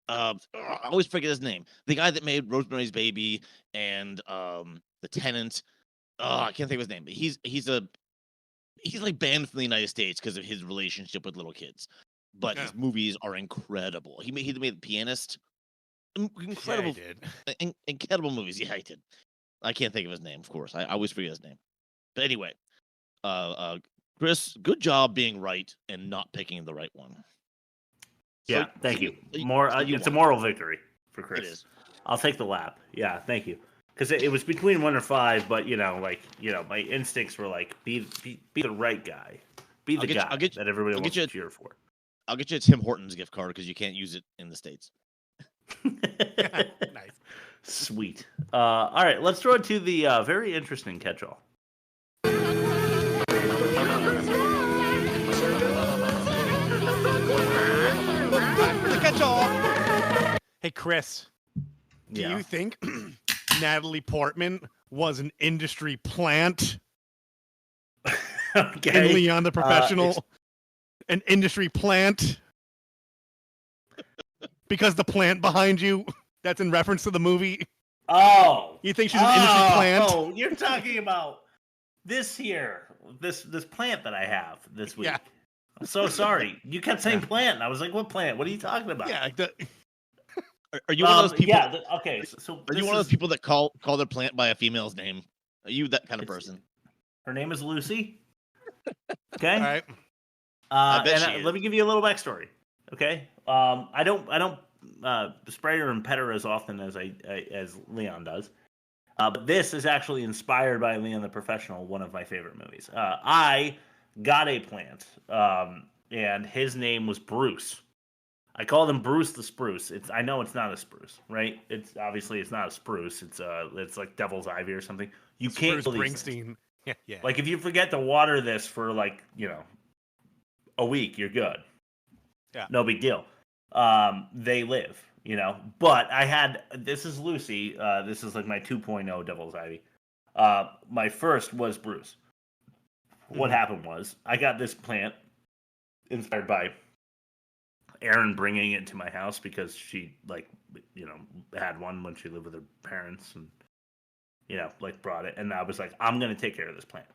I always forget his name. The guy that made Rosemary's Baby and The Tenant. Oh, I can't think of his name. But he's like banned from the United States because of his relationship with little kids. But his movies are incredible. He made The Pianist. Incredible, incredible movies. Yeah, he did. I can't think of his name, of course. I always forget his name. But anyway, Chris, good job being right and not picking the right one. Yeah, thank you. It's a moral victory for Chris. It is. I'll take the lap. Yeah, thank you. Because it was between 1 or 5, but my instincts were like, be the right guy, be the guy that everybody wants to cheer for. I'll get you a Tim Hortons gift card because you can't use it in the States. Nice. Sweet. All right, let's throw it to the very interesting catch-all. The catch-all. Hey, Chris. Do you think Natalie Portman was an industry plant? Okay. In Leon the Professional? An industry plant? Because the plant behind you, that's in reference to the movie? Oh. You think she's an industry plant? Oh, you're talking about this here. This plant that I have this week. Yeah. I'm so sorry. You kept saying plant, and I was like, what plant? What are you talking about? Yeah. Are you one of those people? Yeah, okay. So are you one of those people that call their plant by a female's name? Are you that kind of person? Her name is Lucy. Okay. All right. Let me give you a little backstory. Okay. I don't spray her and pet her as often as as Leon does. But this is actually inspired by Leon the Professional, one of my favorite movies. I got a plant, and his name was Bruce. I called him Bruce the Spruce. I know it's not a spruce, right? It's obviously not a spruce. It's like devil's ivy or something. You can't Bruce believe Springsteen. Yeah. Like if you forget to water this for a week, you're good. Yeah. No big deal. They live, But this is Lucy. This is like my 2.0 devil's ivy. My first was Bruce. What happened was I got this plant inspired by Erin bringing it to my house because she had one when she lived with her parents and brought it, and I was like, I'm gonna take care of this plant.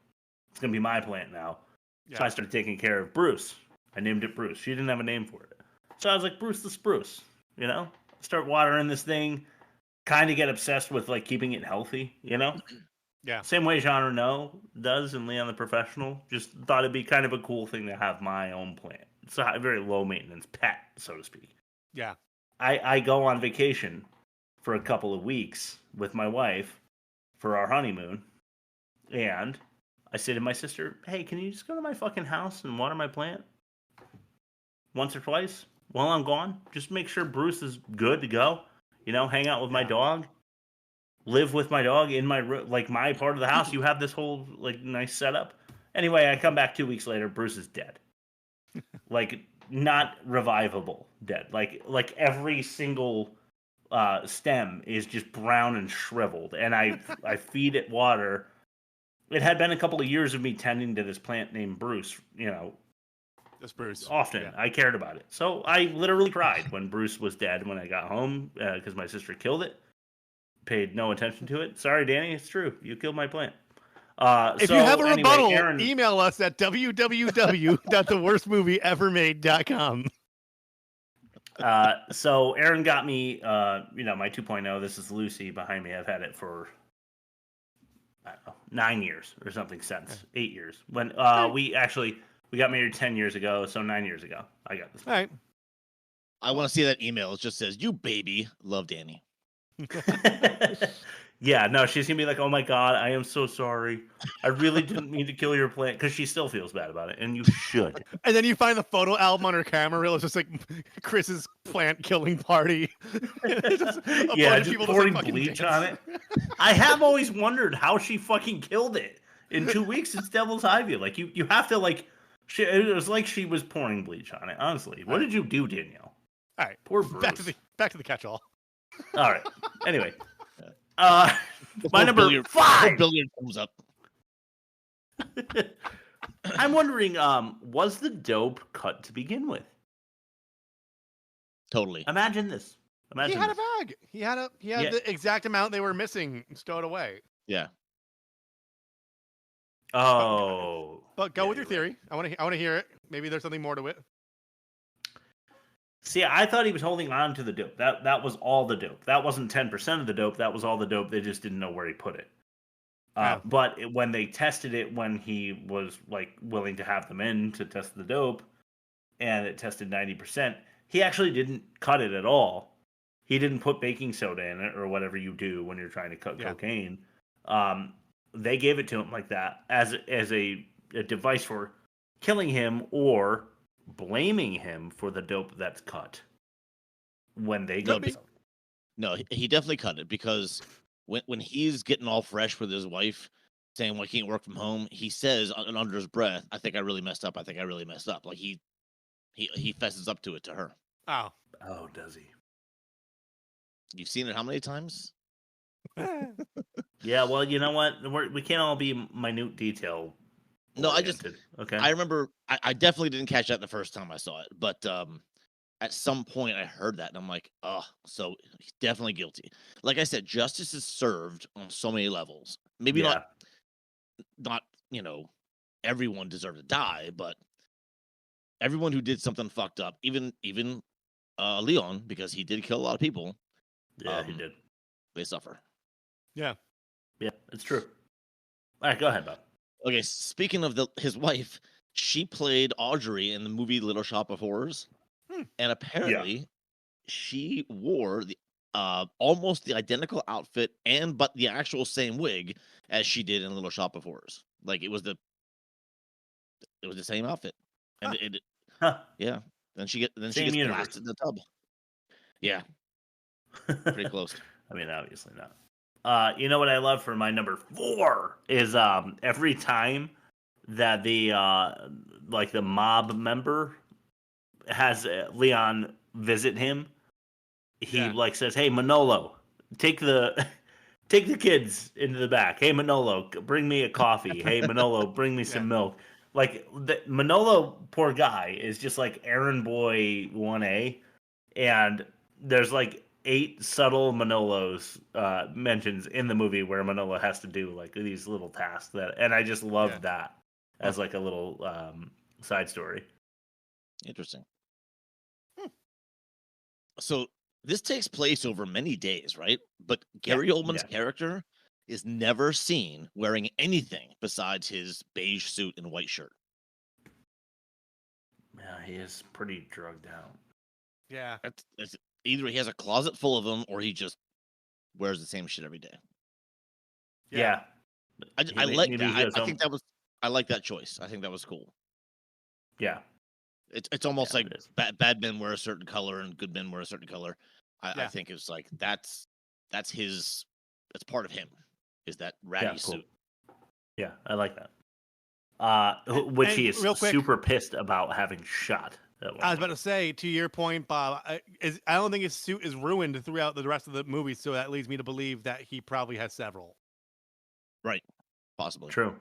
It's gonna be my plant now. Yeah. So I started taking care of Bruce. I named it Bruce. She didn't have a name for it, so I was like, Bruce the Spruce. Start watering this thing. Kind of get obsessed with keeping it healthy. Yeah. Same way Jean Reno does in Leon the Professional. Just thought it'd be kind of a cool thing to have my own plant. It's a very low maintenance pet, so to speak. Yeah. I go on vacation for a couple of weeks with my wife for our honeymoon, and I say to my sister, hey, can you just go to my fucking house and water my plant once or twice while I'm gone? Just make sure Bruce is good to go. Hang out with my dog, live with my dog in my my part of the house. You have this whole nice setup. Anyway, I come back 2 weeks later. Bruce is dead. Not revivable dead. Like every single stem is just brown and shriveled, and I feed it water. It had been a couple of years of me tending to this plant named Bruce. That's Bruce. Often. Yeah. I cared about it. So I literally cried when Bruce was dead when I got home because my sister killed it. Paid no attention to it. Sorry, Danny. It's true. You killed my plant. If you have a rebuttal, email us at www.theworstmovieevermade.com. So Aaron got me, my 2.0. This is Lucy behind me. I've had it for, I don't know, 9 years or something since. 8 years. When we got married 10 years ago, so 9 years ago. I got this. All right. I want to see that email. It just says, you baby, love Danny. Yeah, no, she's going to be like, oh my God, I am so sorry. I really didn't mean to kill your plant, because she still feels bad about it, and you should. And then you find the photo album on her camera reel. It's just like Chris's plant killing party. Just pouring bleach on it. I have always wondered how she fucking killed it. In 2 weeks, it's Devil's Ivy. You have to, it was like she was pouring bleach on it, honestly. What did you do, Danielle? All right. Poor Bruce. Back to the catch-all. All right. Anyway. My number 5. Billiard comes up. I'm wondering, was the dope cut to begin with? Totally. Imagine this. He had a bag. He had the exact amount they were missing stowed away. Yeah. Oh. But go with your theory. I want to hear it. Maybe there's something more to it. See, I thought he was holding on to the dope. That was all the dope. That wasn't 10% of the dope. That was all the dope. They just didn't know where he put it. But when they tested it, when he was like willing to have them in to test the dope, and it tested 90%, he actually didn't cut it at all. He didn't put baking soda in it or whatever you do when you're trying to cut cocaine. They gave it to him like that as a device for killing him or blaming him for the dope that's cut when they go. No, he definitely cut it because when he's getting all fresh with his wife, saying why can't work from home, he says under his breath, "I think I really messed up. I think I really messed up." Like he fesses up to it to her. Oh, does he? You've seen it how many times? Yeah, well, you know what? We can't all be minute detail. No, okay. I remember I definitely didn't catch that the first time I saw it, but at some point I heard that and I'm like, oh, so he's definitely guilty. Like I said, justice is served on so many levels. Maybe not everyone deserved to die, but everyone who did something fucked up, even Leon, because he did kill a lot of people. Yeah, he did. They suffer. Yeah. Yeah, it's true. All right, go ahead, Bob. Okay, speaking of his wife, she played Audrey in the movie Little Shop of Horrors, and apparently she wore the almost the identical outfit but the actual same wig as she did in Little Shop of Horrors. Like it was the same outfit, and yeah. Then she gets blasted in the tub. Yeah, pretty close. I mean, obviously not. You know what I love for my number 4 is every time that the mob member has Leon visit him, he says, "Hey Manolo, take the kids into the back. Hey Manolo, bring me a coffee. Hey Manolo, bring me some milk." Like Manolo, poor guy, is just like errand boy 1A, and there's like 8 subtle Manolos mentions in the movie where Manolo has to do like these little tasks and I just love that as like a little side story. Interesting. So this takes place over many days, right? But Gary Oldman's character is never seen wearing anything besides his beige suit and white shirt. Yeah, he is pretty drugged out. Yeah. It's either he has a closet full of them or he just wears the same shit every day. Yeah. I like that. I like that choice. I think that was cool. Yeah. It's almost like bad men wear a certain color and good men wear a certain color. I think it's like that's part of him. Is that ratty suit? Yeah, I like that. Which he is super pissed about having shot. I was about to say, to your point, Bob, I don't think his suit is ruined throughout the rest of the movie, so that leads me to believe that he probably has several. Right. Possibly. True.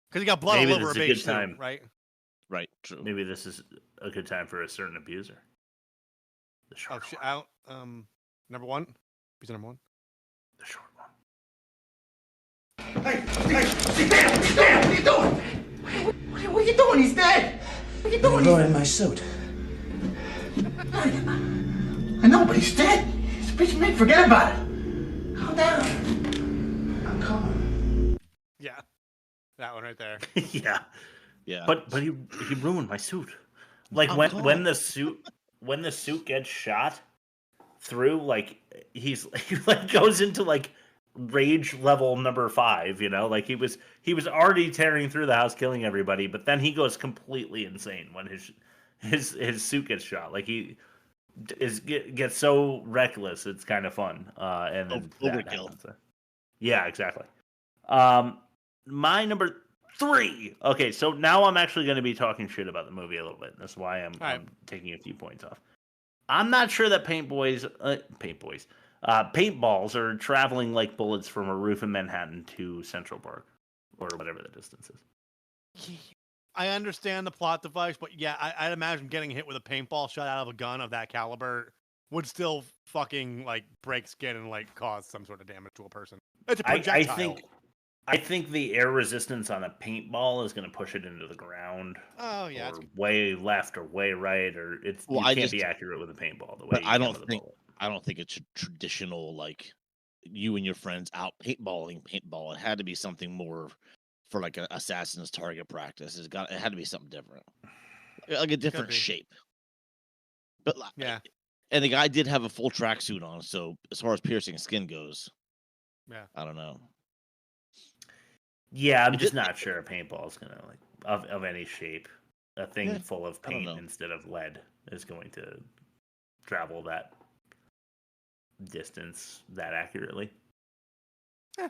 Because he got blood all over a beige suit, right? Right. True. Maybe this is a good time for a certain abuser. The short one. Number 1? Who's number 1? The short one. Hey, Dan, what are you doing? What are you doing? He's dead. What are you doing? You're ruining my suit. I know, but he's dead. He's a piece of meat. Forget about it. Calm down. I'm calm. Yeah. That one right there. Yeah. Yeah. But he ruined my suit. Like when the suit gets shot through, like he like goes into like rage level number 5, you know, like he was already tearing through the house killing everybody, but then he goes completely insane when his suit gets shot. Like he gets so reckless, it's kind of fun. And then overkill. Yeah, exactly. My number 3. Okay, so now I'm actually going to be talking shit about the movie a little bit. That's why I'm taking a few points off. I'm not sure that paintballs are traveling like bullets from a roof in Manhattan to Central Park, or whatever the distance is. I understand the plot device, but yeah, I'd imagine getting hit with a paintball shot out of a gun of that caliber would still fucking like break skin and like cause some sort of damage to a person. It's a projectile. I think the air resistance on a paintball is going to push it into the ground. Oh yeah, or way left or way right, or you can't be accurate with a paintball the way you can with a bullet. I don't think it's a traditional like you and your friends out paintballing paintball. It had to be something more for like an assassin's target practice. It had to be something different, like a different shape. But yeah, and the guy did have a full tracksuit on, so as far as piercing skin goes, yeah, I don't know. Yeah, I'm just not sure a paintball is gonna like of any shape. A thing full of paint instead of lead is going to travel that distance that accurately.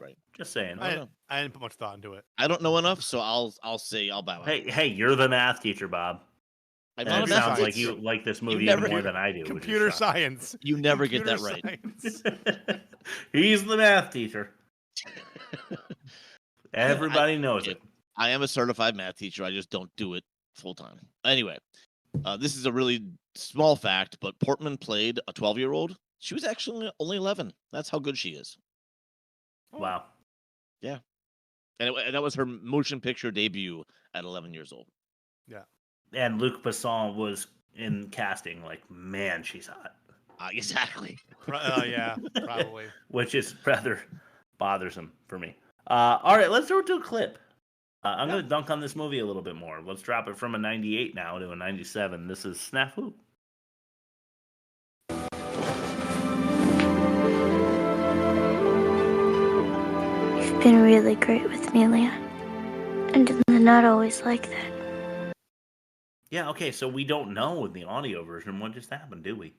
Right. Just saying. I didn't put much thought into it. I don't know enough, so I'll say I'll bow out. Hey, you're the math teacher, Bob. It sounds like you like this movie even more than I do. Computer science. You never get that right. He's the math teacher. Everybody knows it. I am a certified math teacher. I just don't do it full time. Anyway, this is a really small fact, but Portman played a 12-year-old. She was actually only 11. That's how good she is. Wow. Yeah. And that was her motion picture debut at 11 years old. Yeah. And Luc Besson was in casting like, man, she's hot. Exactly. Yeah, probably. Which is rather bothersome for me. All right, let's throw it to a clip. I'm going to dunk on this movie a little bit more. Let's drop it from a 98 now to a 97. This is Snafu. You've been really great with me, Leon. And they're not always like that. Yeah, okay, so we don't know in the audio version what just happened, do we?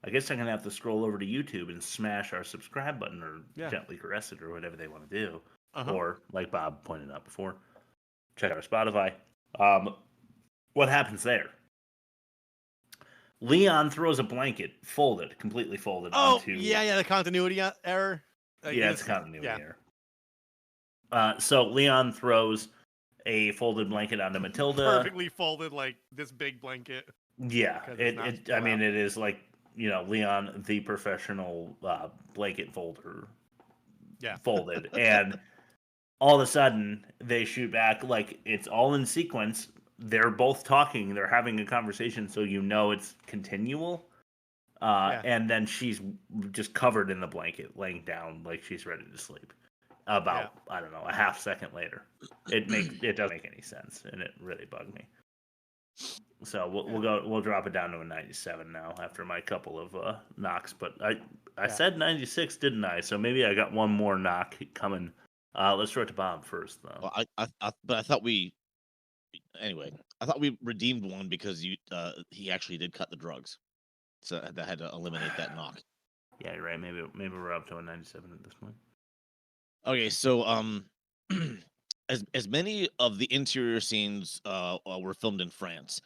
I guess I'm going to have to scroll over to YouTube and smash our subscribe button or gently caress it or whatever they want to do. Or, like Bob pointed out before, check out our Spotify. What happens there? Leon throws a blanket, completely folded onto... yeah, the continuity error. It's a continuity error. So Leon throws a folded blanket onto Matilda. Perfectly folded, like this big blanket. Yeah, it is like, Leon, the professional blanket folder, folded. And all of a sudden, they shoot back, like, it's all in sequence. They're both talking. They're having a conversation, so it's continual. And then she's just covered in the blanket, laying down like she's ready to sleep. About, I don't know, a half second later. It doesn't make any sense, and it really bugged me. So we'll drop it down to a 97 now after my couple of knocks. But I said 96, didn't I? So maybe I got one more knock coming. Let's throw it to Bob first, though. Well, I thought we redeemed one because he actually did cut the drugs, so I had to eliminate that knock. Yeah, you're right. Maybe we're up to a 97 at this point. Okay, so as many of the interior scenes were filmed in France.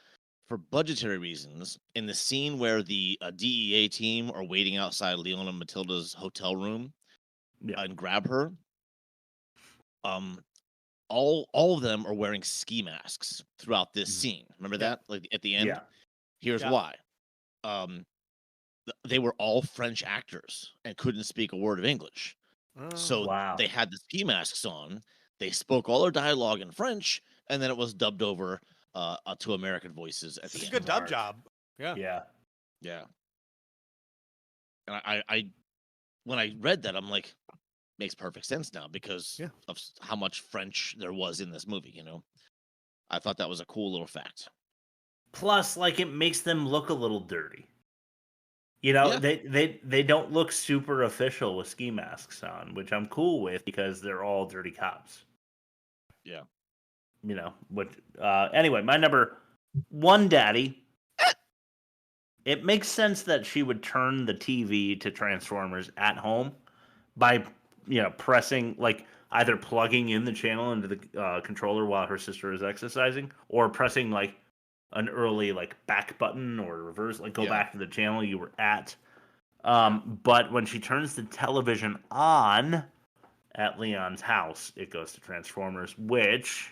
For budgetary reasons, in the scene where the DEA team are waiting outside Leon and Matilda's hotel room and grab her, all of them are wearing ski masks throughout this scene. Remember that? Like at the end? Yeah. Here's why. They were all French actors and couldn't speak a word of English. So they had the ski masks on. They spoke all their dialogue in French, and then it was dubbed over to American voices at the end. It's a good dub job. Yeah. And I when I read that, I'm like, makes perfect sense now because of how much French there was in this movie. I thought that was a cool little fact. Plus, like, it makes them look a little dirty. They don't look super official with ski masks on, which I'm cool with because they're all dirty cops. Yeah. Anyway, my number one, Daddy. It makes sense that she would turn the TV to Transformers at home by, pressing, like, either plugging in the channel into the controller while her sister is exercising, or pressing, like, an early, like, back button or reverse, like, go back to the channel you were at. But when she turns the television on at Leon's house, it goes to Transformers, which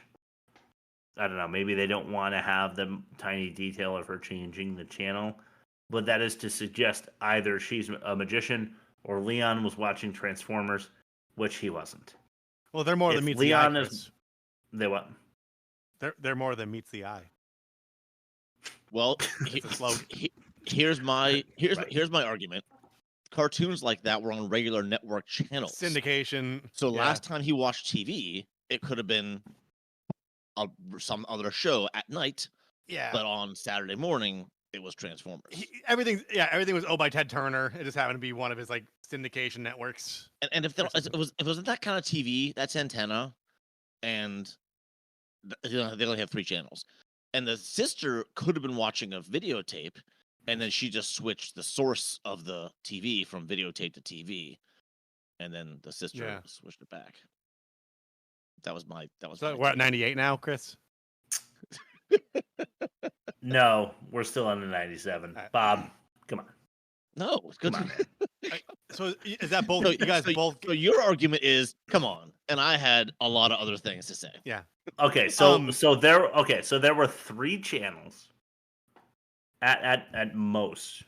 I don't know. Maybe they don't want to have the tiny detail of her changing the channel, but that is to suggest either she's a magician or Leon was watching Transformers, which he wasn't. Well, they're more than meets the eye. Chris. They what? They're more than meets the eye. Well, here's my argument. Cartoons like that were on regular network channels. Syndication. So last time he watched TV, it could have been some other show at night. Yeah. But on Saturday morning, it was Transformers. Everything was by Ted Turner. It just happened to be one of his like syndication networks. And if it wasn't that kind of TV, that's antenna, and they only have 3 channels. And the sister could have been watching a videotape, and then she just switched the source of the TV from videotape to TV, and then the sister switched it back. So we're at 98 now, Chris. No, we're still on the 97. Bob, come on. No, it's good. So is that both? You guys both. So your argument is, come on, and I had a lot of other things to say. Yeah. Okay, so there were 3 channels at most.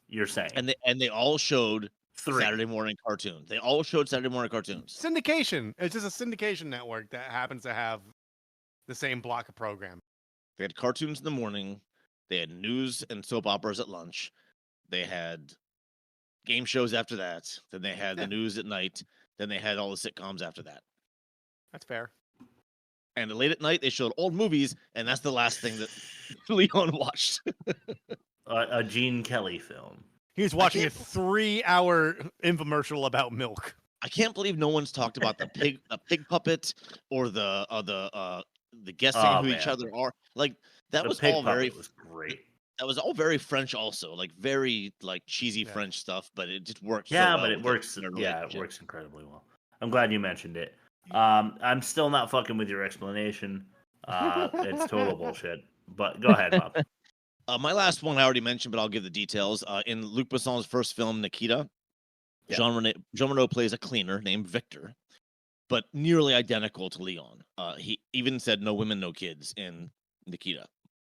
You're saying, and they all showed 3 Saturday morning cartoons. They all showed Saturday morning cartoons. Syndication. It's just a syndication network that happens to have the same block of program. They had cartoons in the morning. They had news and soap operas at lunch. They had game shows after that. Then they had the news at night. Then they had all the sitcoms after that. That's fair. And late at night, they showed old movies, and that's the last thing that Leon watched. A Gene Kelly film. He was watching a 3-hour infomercial about milk. I can't believe no one's talked about the pig puppet or the guessing who each other are. Like that was all very was great. That was all very French, also like very like cheesy French stuff, but it just works. Yeah, so but well it works. It works incredibly well. I'm glad you mentioned it. I'm still not fucking with your explanation. It's total bullshit. But go ahead, Bob. My last one I already mentioned, but I'll give the details. In Luc Besson's first film, Nikita, Jean Reno plays a cleaner named Victor, but nearly identical to Leon. He even said "no women, no kids" in Nikita.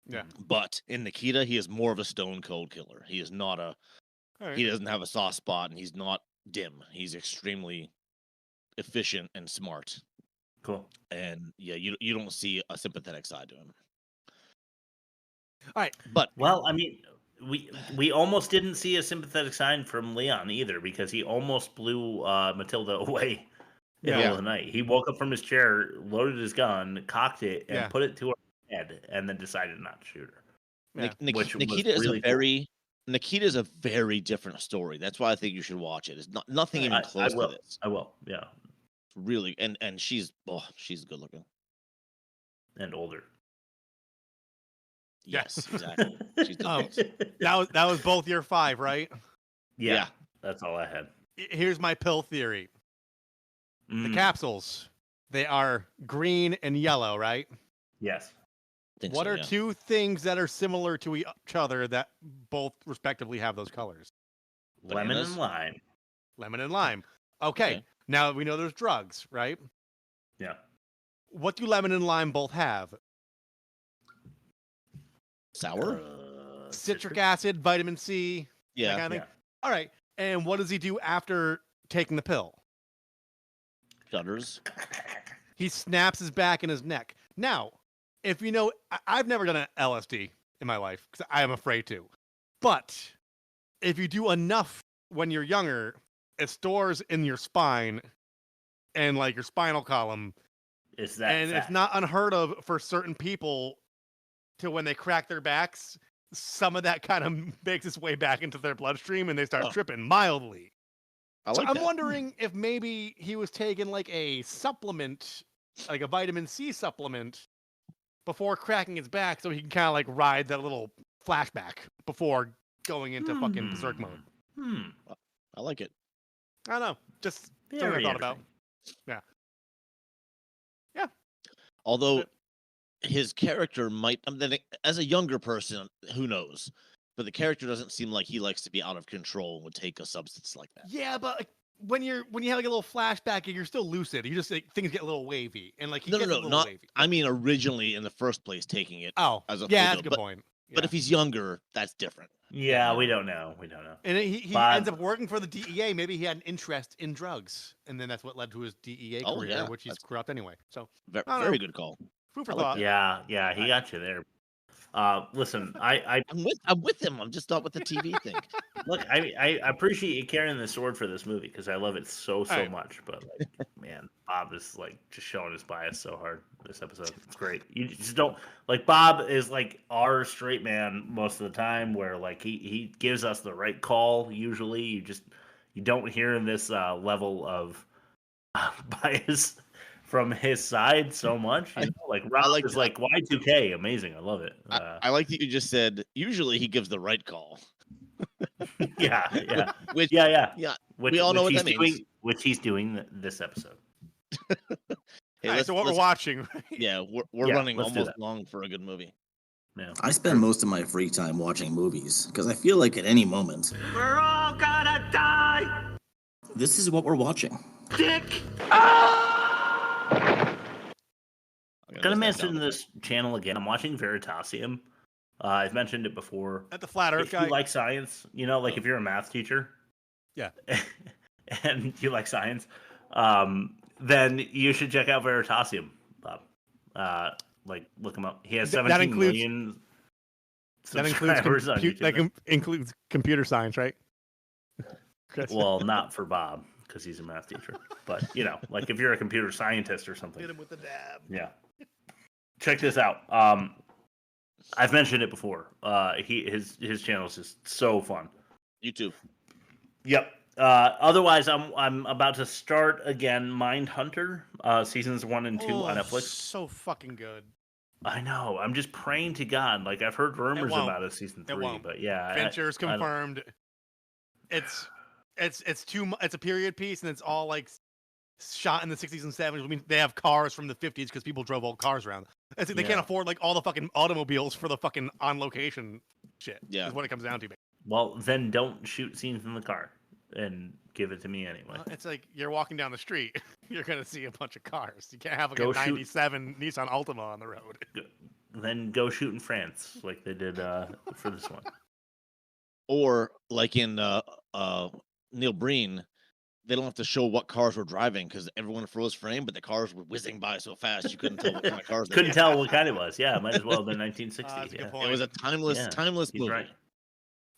Yeah. But in Nikita, he is more of a stone cold killer. He is not he doesn't have a soft spot, and he's not dim. He's extremely efficient and smart. Cool. And you don't see a sympathetic side to him. All right, but I mean, we almost didn't see a sympathetic sign from Leon either, because he almost blew Matilda away in the middle of the night. He woke up from his chair, loaded his gun, cocked it, and put it to her head, and then decided not to shoot her. Yeah. Nikita is a very different story. That's why I think you should watch it. It's nothing even close to this. I will. Yeah. Really, and she's good looking and older. Yes, exactly. She's that was both your 5, right? Yeah, that's all I had. Here's my pill theory. The capsules, they are green and yellow, right? Yes. What are 2 things that are similar to each other that both respectively have those colors? Lemon and lime. Lemon and lime. Okay. Now we know there's drugs, right? Yeah. What do lemon and lime both have? Sour? Citric acid, vitamin C. Yeah. That kind of thing. All right. And what does he do after taking the pill? Shudders. He snaps his back and his neck. Now, if you know, I've never done an LSD in my life because I am afraid to. But if you do enough when you're younger, it stores in your spine and like your spinal column. Is that and fact? It's not unheard of for certain people to, when they crack their backs, some of that kind of makes its way back into their bloodstream and they start tripping mildly. I'm wondering if maybe he was taking like a supplement, like a vitamin C supplement, before cracking his back, so he can kind of like ride that little flashback before going into fucking berserk mode. I like it. I don't know. Just something I thought about. Yeah. Yeah. Although his character might, as a younger person, who knows? but the character doesn't seem like he likes to be out of control and would take a substance like that. Yeah, but like, when you have like a little flashback and you're still lucid, you just like, things get a little wavy, and like he gets a little not. wavy. I mean, originally in the first place, taking it. Oh, as a yeah, photo, that's a good point. But if he's younger, that's different. Yeah, we don't know. We don't know. And he ends up working for the DEA. Maybe he had an interest in drugs, and then that's what led to his DEA career, which he's corrupt anyway. So very good call. Food for thought. Yeah, he got you there. Listen, I'm with him. I'm just not with the TV thing. Look, I appreciate you carrying the sword for this movie because I love it so Right. much. But like, man, Bob is like just showing his bias so hard this episode. It's great. You just don't like Bob is like our straight man most of the time, where like he gives us the right call. Usually, you don't hear this level of bias from his side so much. You know? Like Rob is like Y2K, amazing. I love it. I like that you just said. Usually, he gives the right call. Yeah. Which, yeah. We all know what that means. Which he's doing this episode. Hey, so what we're watching, right? Yeah, we're running let's do almost that. long for a good movie. Yeah. I spend most of my free time watching movies because I feel like at any moment, We're all gonna die! this is what we're watching. Dick! Gonna mention this channel again. I'm watching Veritasium. I've mentioned it before. At the Flat Earth if guy. you like science, like if you're a math teacher, Yeah. and you like science, then you should check out Veritasium, Bob. Look him up. He has 17 million That includes subscribers on YouTube. includes computer science, right? Chris. Well, not for Bob because he's a math teacher, but like if you're a computer scientist or something. Hit him with the dab. Yeah. Check this out. I've mentioned it before. His channel is just so fun. YouTube. Yep. Otherwise, I'm about to start again. Mindhunter, seasons 1 and 2 on Netflix. So fucking good. I know. I'm just praying to God. Like I've heard rumors about it season 3, but yeah, Fincher's confirmed. It's a period piece, and it's all like shot in the 60s and 70s. I mean, they have cars from the 50s because people drove old cars around. They can't afford like all the fucking automobiles for the fucking on location shit. Yeah, is what it comes down to. Well, then don't shoot scenes in the car and give it to me anyway. It's like you're walking down the street, you're gonna see a bunch of cars. You can't have like Go a shoot. '97 Nissan Altima on the road. Then go shoot in France like they did for this one. Or like in Neil Breen, they don't have to show what cars were driving because everyone froze frame, but the cars were whizzing by so fast you couldn't tell what kind of cars. Couldn't tell what kind it was. Yeah, it might as well have been 1960. It was a timeless he's movie. right.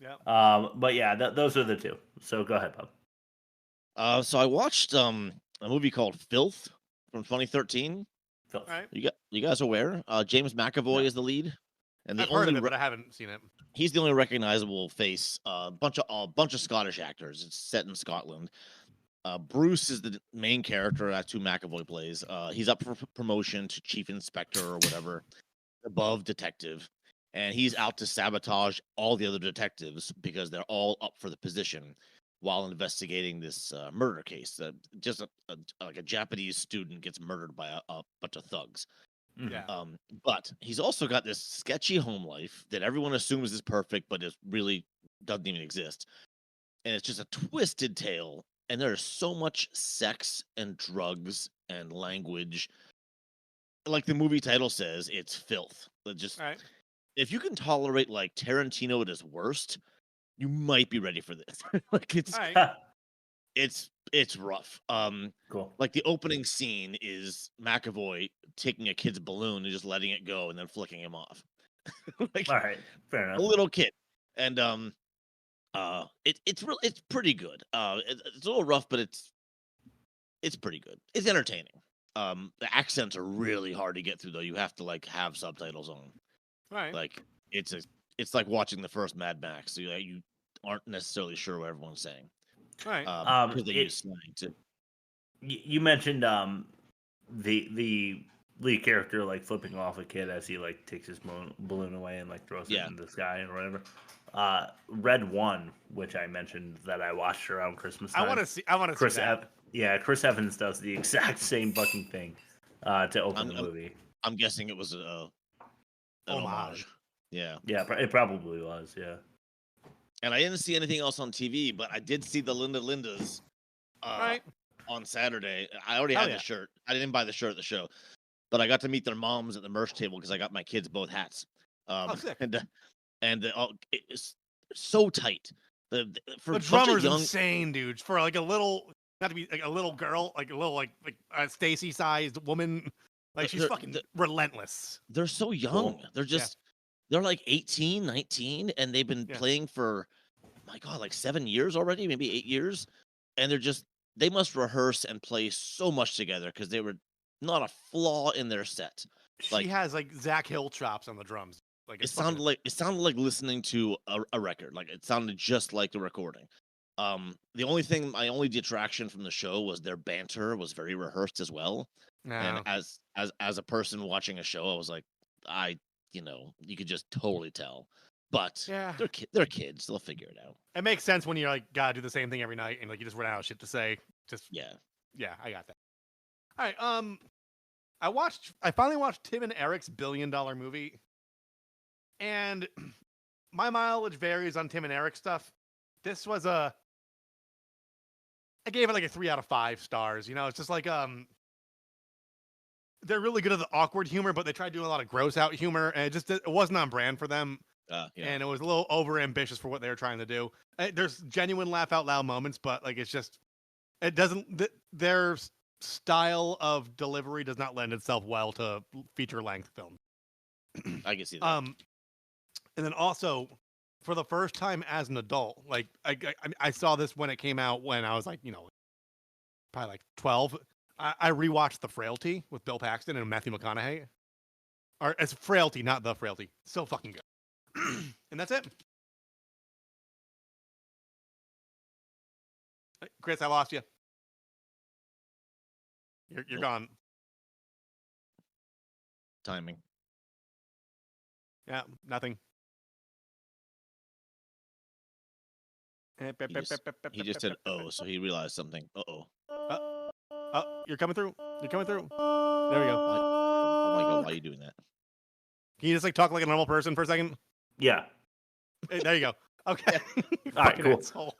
Yeah. But yeah, those are the two. So go ahead, Bob. So I watched a movie called Filth from 2013. Filth. Right. You guys aware? James McAvoy is the lead, and I've heard of it, but I haven't seen it. He's the only recognizable face. Bunch of Scottish actors. It's set in Scotland. Bruce is the main character. That's who McAvoy plays. He's up for promotion to chief inspector or whatever, above detective, and he's out to sabotage all the other detectives because they're all up for the position while investigating this murder case. Just like a Japanese student gets murdered by a bunch of thugs. Yeah. But he's also got this sketchy home life that everyone assumes is perfect, but it really doesn't even exist. And it's just a twisted tale. And there's so much sex and drugs and language. Like the movie title says, it's filth. If you can tolerate like Tarantino at his worst, you might be ready for this. Like it's rough. Cool. Like the opening scene is McAvoy taking a kid's balloon and just letting it go and then flicking him off. Like, all right, fair enough. A little kid, and it's pretty good. It's a little rough, but it's pretty good. It's entertaining. The accents are really hard to get through though. You have to like have subtitles on. Right. Like it's like watching the first Mad Max. So you aren't necessarily sure what everyone's saying. Right. Because they use slang too. You mentioned the lead character like flipping off a kid as he like takes his balloon away and like throws it into the sky or whatever. Red One, which I mentioned that I watched around Christmas time. I want to see that. Chris Evans does the exact same fucking thing to open the movie. I'm guessing it was an homage. Yeah. Yeah, it probably was. Yeah. And I didn't see anything else on TV, but I did see the Lindas on Saturday. I already had the shirt. I didn't buy the shirt at the show, but I got to meet their moms at the merch table because I got my kids both hats. Sick. It's so tight. For the drummer's insane, dude. For like a little, not to be like a little girl, like a little like a Stacy-sized woman, like she's fucking relentless. They're so young. They're just they're like 18, 19, and they've been playing for, my God, like 7 years already, maybe 8 years, and they must rehearse and play so much together because they were not a flaw in their set. She has like Zach Hill chops on the drums. Like it sounded like listening to a record. Like it sounded just like the recording. My only detraction from the show was their banter was very rehearsed as well. No. And as a person watching a show, I was like, you could just totally tell. But they're kids; they'll figure it out. It makes sense when you're like gotta do the same thing every night, and like you just run out of shit to say. Yeah, I got that. All right, I finally watched Tim and Eric's $1 billion movie, and my mileage varies on Tim and Eric stuff. This was I gave it like a 3 out of 5 stars. You know, it's just like they're really good at the awkward humor, but they tried doing a lot of gross out humor, and it wasn't on brand for them. And it was a little over ambitious for what they were trying to do. There's genuine laugh out loud moments, but like their style of delivery does not lend itself well to feature length film. I can see that. And then also, for the first time as an adult, like I saw this when it came out when I was like, probably like 12. I rewatched The Frailty with Bill Paxton and Matthew McConaughey. Or it's Frailty, not The Frailty. So fucking good. And that's it. Chris, I lost you. You're gone. Timing. Yeah, nothing. He just said "oh," so he realized something. Uh-oh. You're coming through. You're coming through. There we go. Oh my God, why are you doing that? Can you just like talk like a normal person for a second? Yeah. Hey, there you go. Okay. All right, cool. Asshole.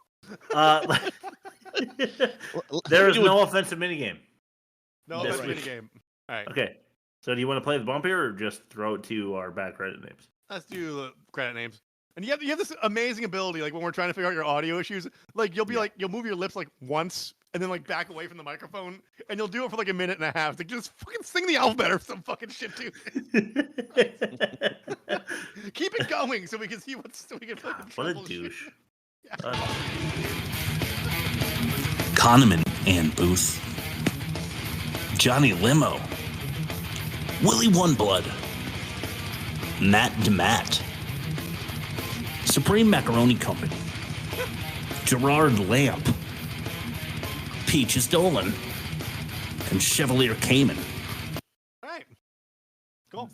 There is no offensive minigame. No offensive minigame. All right. Okay. So do you want to play the bump here or just throw it to our back credit names? Let's do the credit names. And you have this amazing ability, like when we're trying to figure out your audio issues, like you'll be like, you'll move your lips like once and then like back away from the microphone and you'll do it for like a minute and a half. It's like, just fucking sing the alphabet or some fucking shit too. Keep it going so we can see so we can what a douche. Kahneman and Booth. Johnny Limo. Willie One Blood. Matt DeMatt. Supreme Macaroni Company. Gerard Lamp. Peaches Dolan. And Chevalier Cayman. All right. Cool.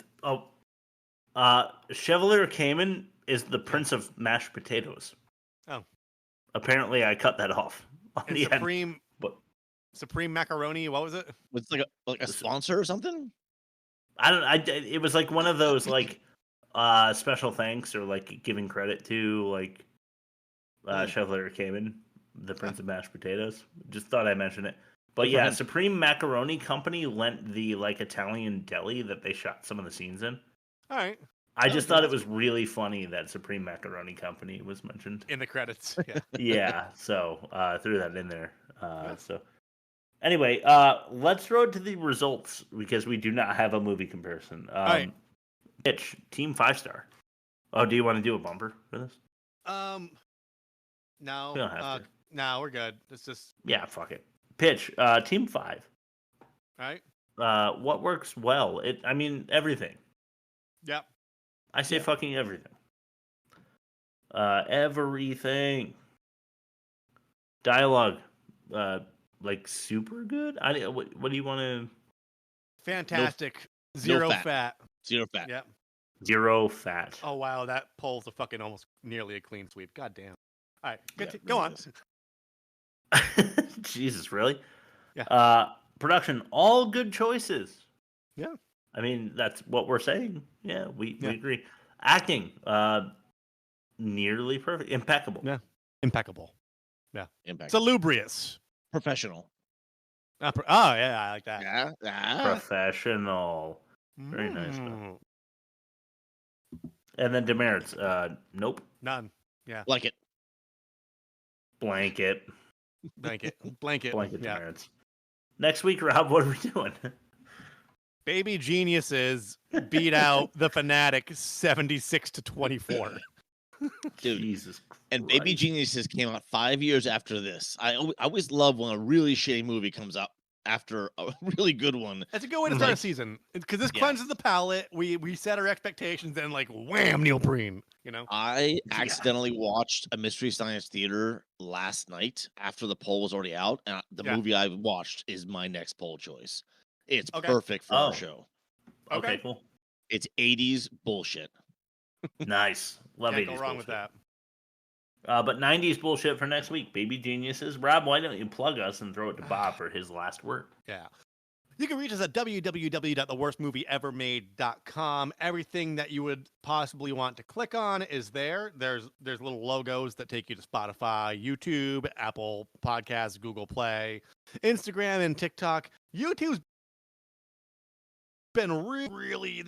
Chevalier Cayman is the prince of mashed potatoes. Oh. Apparently I cut that off. And Supreme Supreme Macaroni, what was it? Was it like a sponsor or something? It was like one of those like special thanks or like giving credit to like Chevalier Cayman, the Prince of Mashed Potatoes. Just thought I'd mention it. But yeah, Supreme Macaroni Company lent the like Italian deli that they shot some of the scenes in. All right. I just thought it was really funny that Supreme Macaroni Company was mentioned in the credits. Yeah. Yeah, so threw that in there. So anyway, let's throw it to the results because we do not have a movie comparison. All right. Pitch, Team 5-star. Oh, do you want to do a bumper for this? No. We don't have to. No, we're good. It's just yeah, fuck it. Pitch, Team 5. All right. What works well? I mean, everything. Yep. I say fucking everything. Everything. Dialogue, like super good. What do you want to? Fantastic. Zero fat. Zero fat. Yep. Zero fat. Oh wow, that pulls a fucking almost nearly a clean sweep. God damn. All right, good. Go on. Jesus, really? Yeah. Production, all good choices. Yeah. I mean, that's what we're saying. Yeah, we agree. Acting, nearly perfect, impeccable. Yeah, impeccable. Yeah, Impeccable. salubrious. Professional. Oh yeah, I like that. Yeah. Professional. Very nice stuff. And then demerits. Nope. None. Yeah. Like it. Blanket. Blanket. Blanket Yeah. demerits. Next week, Rob, what are we doing? Baby Geniuses beat out The Fanatic 76-24. Dude. Jesus And Baby Geniuses came out 5 years after this. I always love when a really shitty movie comes out after a really good one. That's a good way to start a season because this cleanses the palate. We set our expectations and like wham, Neil Breen. You know. I accidentally watched a Mystery Science Theater last night after the poll was already out, and the movie I watched is my next poll choice. It's perfect for our show. Okay, cool. It's 80s bullshit. Nice. Love 80s Can't go wrong with that. But 90s bullshit for next week. Baby Geniuses. Rob, why don't you plug us and throw it to Bob for his last word? Yeah. You can reach us at www.theworstmovieevermade.com. Everything that you would possibly want to click on is there. There's little logos that take you to Spotify, YouTube, Apple Podcasts, Google Play, Instagram, and TikTok. YouTube's been really a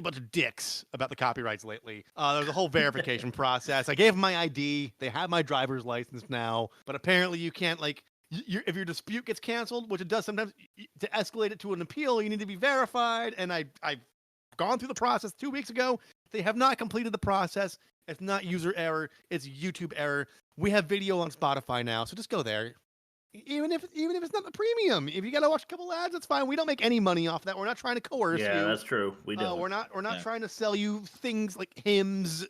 bunch of dicks about the copyrights lately. There's a whole verification process. I gave them my ID. They have my driver's license now, but apparently you can't if your dispute gets canceled, which it does sometimes, to escalate it to an appeal, you need to be verified. And I've gone through the process 2 weeks ago. They have not completed the process. It's not user error. It's YouTube error. We have video on Spotify now, so just go there. Even if it's not the premium, if you gotta watch a couple ads, that's fine. We don't make any money off that. We're not trying to coerce you. Yeah, that's true. We don't. We're not trying to sell you things like hymns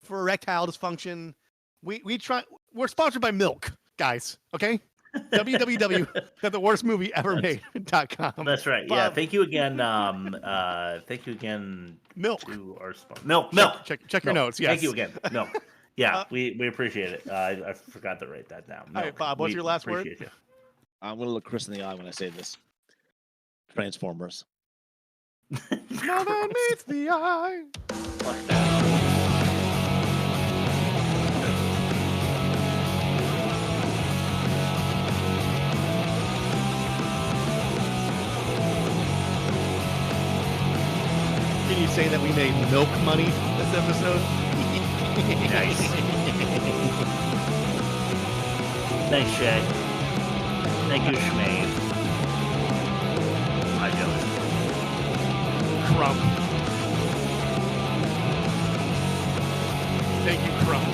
for erectile dysfunction. We're sponsored by milk, guys. Okay. www.theworstmovieevermade.com. That's right. Yeah. Thank you again. Thank you again. Milk. To our milk. Check your notes. Yes. Thank you again. Milk. Yeah, we appreciate it. I forgot to write that down. All right, Bob, what's your last word? You. I'm going to look Chris in the eye when I say this. Transformers. Mother meets the eye. Fuck that. Can you say that we made milk money this episode? Nice. Thanks, Shay. Thank you, Schmave. My jealous. Crump. Thank you, Crump.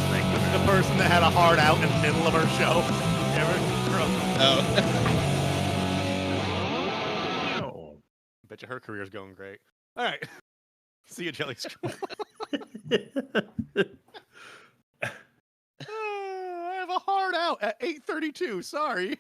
Thank you. The person that had a heart out in the middle of our show. Ever? Crump. Oh. Bet you her career's going great. All right. See you, Jelly Scroll. I have a hard out at 8:32. Sorry.